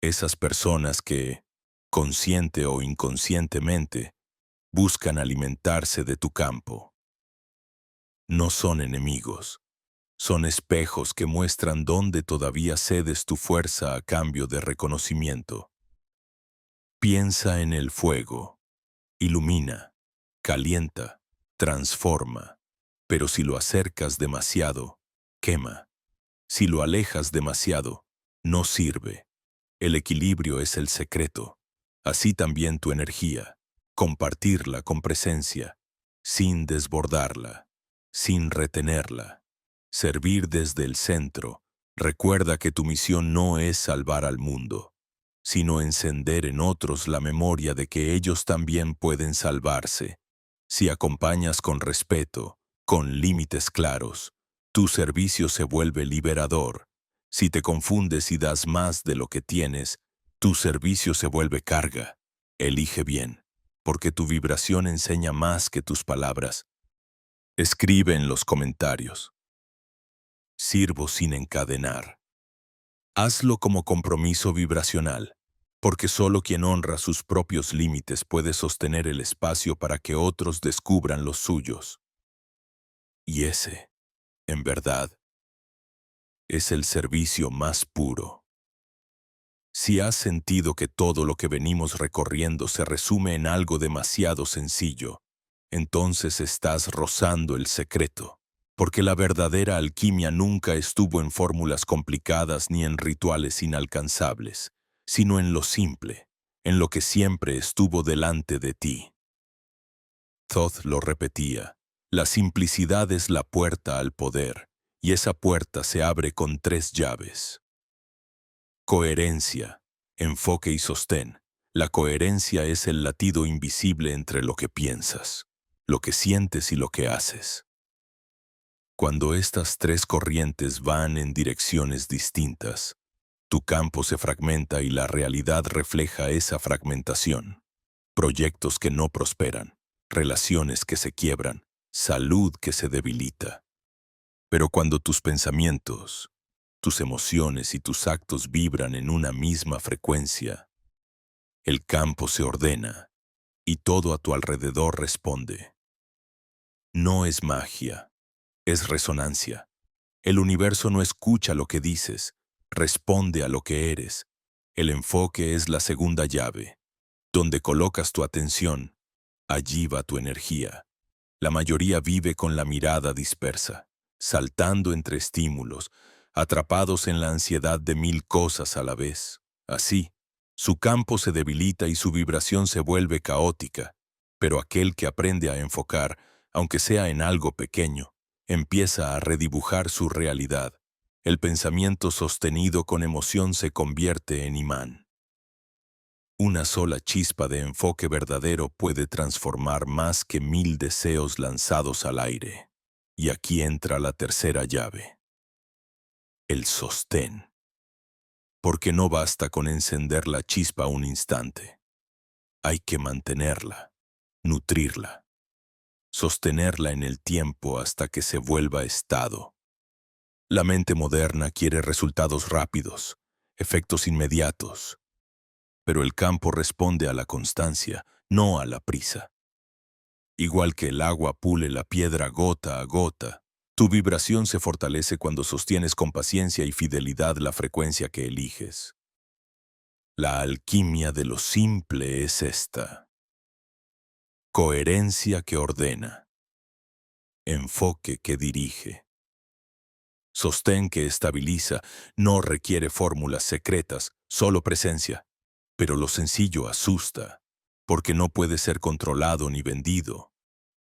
Esas personas que, consciente o inconscientemente, buscan alimentarse de tu campo. No son enemigos. Son espejos que muestran dónde todavía cedes tu fuerza a cambio de reconocimiento. Piensa en el fuego. Ilumina, calienta, transforma. Pero si lo acercas demasiado, quema. Si lo alejas demasiado, no sirve. El equilibrio es el secreto. Así también tu energía. Compartirla con presencia, sin desbordarla, sin retenerla. Servir desde el centro. Recuerda que tu misión no es salvar al mundo, sino encender en otros la memoria de que ellos también pueden salvarse. Si acompañas con respeto, con límites claros, tu servicio se vuelve liberador. Si te confundes y das más de lo que tienes, tu servicio se vuelve carga. Elige bien, porque tu vibración enseña más que tus palabras. Escribe en los comentarios: sirvo sin encadenar. Hazlo como compromiso vibracional, porque solo quien honra sus propios límites puede sostener el espacio para que otros descubran los suyos. Y ese, en verdad, es el servicio más puro. Si has sentido que todo lo que venimos recorriendo se resume en algo demasiado sencillo, entonces estás rozando el secreto, porque la verdadera alquimia nunca estuvo en fórmulas complicadas ni en rituales inalcanzables, sino en lo simple, en lo que siempre estuvo delante de ti. Thoth lo repetía: la simplicidad es la puerta al poder, y esa puerta se abre con 3 llaves. Coherencia, enfoque y sostén. La coherencia es el latido invisible entre lo que piensas, lo que sientes y lo que haces. Cuando estas 3 corrientes van en direcciones distintas, tu campo se fragmenta y la realidad refleja esa fragmentación. Proyectos que no prosperan, relaciones que se quiebran, salud que se debilita. Pero cuando tus pensamientos, tus emociones y tus actos vibran en una misma frecuencia, el campo se ordena y todo a tu alrededor responde. No es magia, es resonancia. El universo no escucha lo que dices, responde a lo que eres. El enfoque es la segunda llave. Donde colocas tu atención, allí va tu energía. La mayoría vive con la mirada dispersa, saltando entre estímulos, atrapados en la ansiedad de 1000 cosas a la vez. Así, su campo se debilita y su vibración se vuelve caótica, pero aquel que aprende a enfocar, aunque sea en algo pequeño, empieza a redibujar su realidad. El pensamiento sostenido con emoción se convierte en imán. Una sola chispa de enfoque verdadero puede transformar más que 1000 deseos lanzados al aire. Y aquí entra la tercera llave: el sostén. Porque no basta con encender la chispa un instante. Hay que mantenerla, nutrirla, sostenerla en el tiempo hasta que se vuelva estado. La mente moderna quiere resultados rápidos, efectos inmediatos, pero el campo responde a la constancia, no a la prisa. Igual que el agua pule la piedra gota a gota, tu vibración se fortalece cuando sostienes con paciencia y fidelidad la frecuencia que eliges. La alquimia de lo simple es esta: coherencia que ordena, enfoque que dirige, sostén que estabiliza. No requiere fórmulas secretas, solo presencia. Pero lo sencillo asusta, porque no puede ser controlado ni vendido.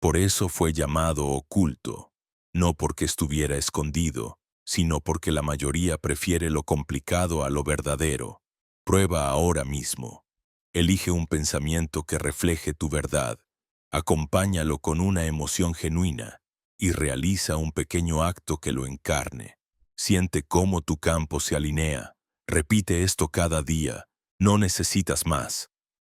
Por eso fue llamado oculto, no porque estuviera escondido, sino porque la mayoría prefiere lo complicado a lo verdadero. Prueba ahora mismo. Elige un pensamiento que refleje tu verdad, acompáñalo con una emoción genuina y realiza un pequeño acto que lo encarne. Siente cómo tu campo se alinea. Repite esto cada día. No necesitas más.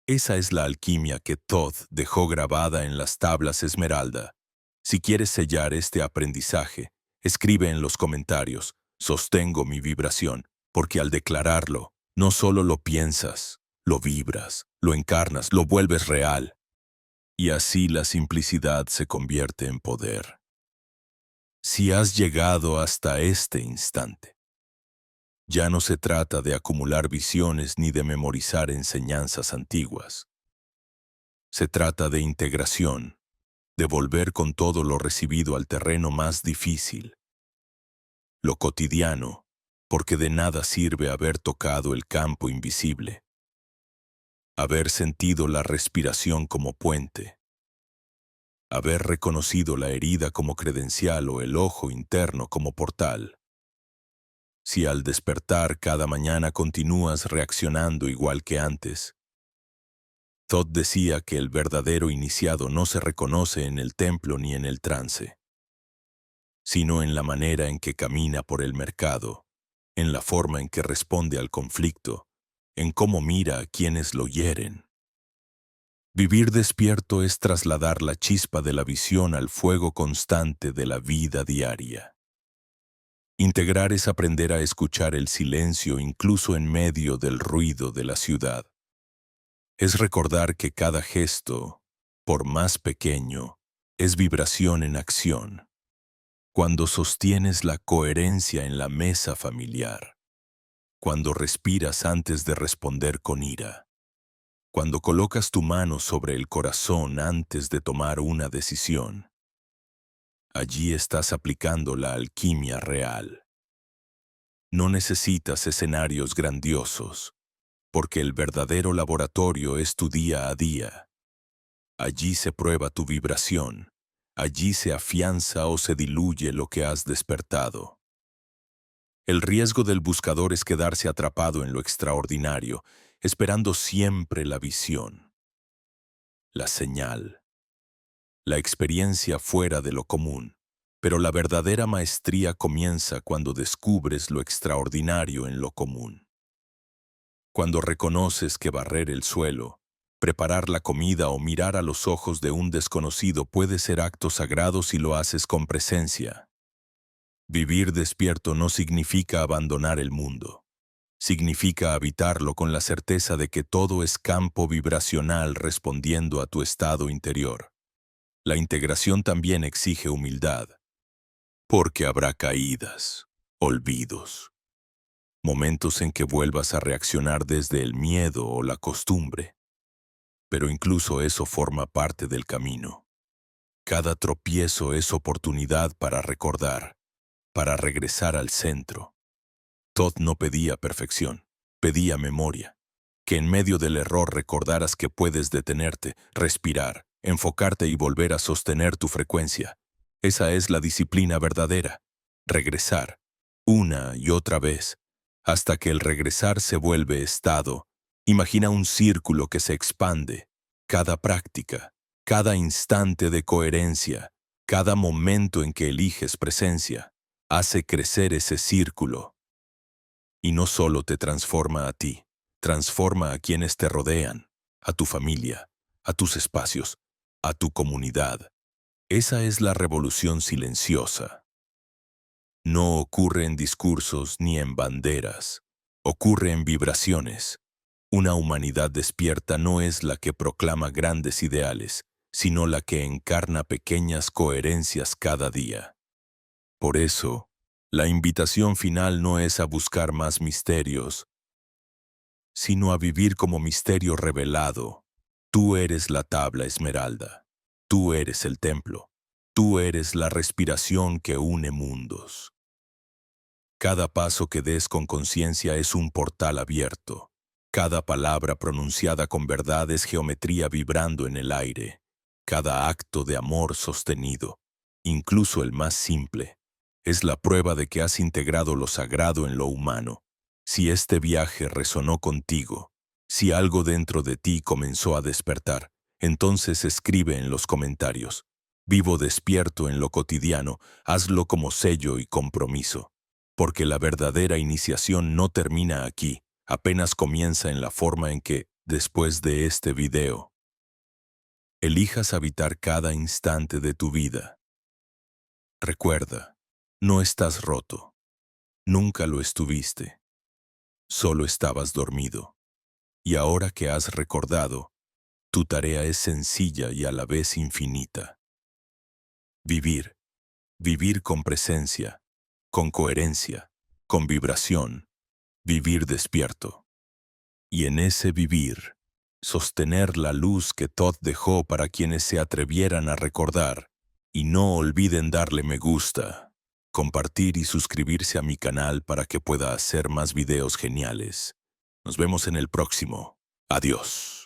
Esa es la alquimia que Thoth dejó grabada en las tablas esmeralda. Si quieres sellar este aprendizaje, escribe en los comentarios: sostengo mi vibración, porque al declararlo, no solo lo piensas, lo vibras, lo encarnas, lo vuelves real. Y así la simplicidad se convierte en poder. Si has llegado hasta este instante, ya no se trata de acumular visiones ni de memorizar enseñanzas antiguas. Se trata de integración, de volver con todo lo recibido al terreno más difícil, lo cotidiano, porque de nada sirve haber tocado el campo invisible, haber sentido la respiración como puente, haber reconocido la herida como credencial o el ojo interno como portal. Si al despertar cada mañana continúas reaccionando igual que antes. Thoth decía que el verdadero iniciado no se reconoce en el templo ni en el trance, sino en la manera en que camina por el mercado, en la forma en que responde al conflicto, en cómo mira a quienes lo hieren. Vivir despierto es trasladar la chispa de la visión al fuego constante de la vida diaria. Integrar es aprender a escuchar el silencio incluso en medio del ruido de la ciudad. Es recordar que cada gesto, por más pequeño, es vibración en acción. cuando sostienes la coherencia en la mesa familiar, cuando respiras antes de responder con ira, cuando colocas tu mano sobre el corazón antes de tomar una decisión. Allí estás aplicando la alquimia real. No necesitas escenarios grandiosos, porque el verdadero laboratorio es tu día a día. Allí se prueba tu vibración, allí se afianza o se diluye lo que has despertado. El riesgo del buscador es quedarse atrapado en lo extraordinario, esperando siempre la visión, la señal, la experiencia fuera de lo común. Pero la verdadera maestría comienza cuando descubres lo extraordinario en lo común. Cuando reconoces que barrer el suelo, preparar la comida o mirar a los ojos de un desconocido puede ser acto sagrado si lo haces con presencia. Vivir despierto no significa abandonar el mundo. Significa habitarlo con la certeza de que todo es campo vibracional respondiendo a tu estado interior. La integración también exige humildad, porque habrá caídas, olvidos, momentos en que vuelvas a reaccionar desde el miedo o la costumbre. Pero incluso eso forma parte del camino. Cada tropiezo es oportunidad para recordar, para regresar al centro. Todd no pedía perfección, pedía memoria. Que en medio del error recordaras que puedes detenerte, respirar, enfocarte y volver a sostener tu frecuencia. Esa es la disciplina verdadera. Regresar, una y otra vez, hasta que el regresar se vuelve estado. Imagina un círculo que se expande. Cada práctica, cada instante de coherencia, cada momento en que eliges presencia, hace crecer ese círculo. Y no solo te transforma a ti, transforma a quienes te rodean, a tu familia, a tus espacios, a tu comunidad. Esa es la revolución silenciosa. No ocurre en discursos ni en banderas, ocurre en vibraciones. Una humanidad despierta no es la que proclama grandes ideales, sino la que encarna pequeñas coherencias cada día. Por eso, la invitación final no es a buscar más misterios, sino a vivir como misterio revelado. Tú eres la tabla esmeralda, tú eres el templo, tú eres la respiración que une mundos. Cada paso que des con conciencia es un portal abierto. Cada palabra pronunciada con verdad es geometría vibrando en el aire. Cada acto de amor sostenido, incluso el más simple, es la prueba de que has integrado lo sagrado en lo humano. Si este viaje resonó contigo, si algo dentro de ti comenzó a despertar, entonces escribe en los comentarios. Vivo despierto en lo cotidiano, hazlo como sello y compromiso. Porque la verdadera iniciación no termina aquí, apenas comienza en la forma en que, después de este video, elijas habitar cada instante de tu vida. Recuerda, no estás roto. Nunca lo estuviste. Solo estabas dormido. Y ahora que has recordado, tu tarea es sencilla y a la vez infinita. Vivir. Vivir con presencia, con coherencia, con vibración. Vivir despierto. Y en ese vivir, sostener la luz que Todd dejó para quienes se atrevieran a recordar. Y no olviden darle me gusta, compartir y suscribirse a mi canal para que pueda hacer más videos geniales. Nos vemos en el próximo. Adiós.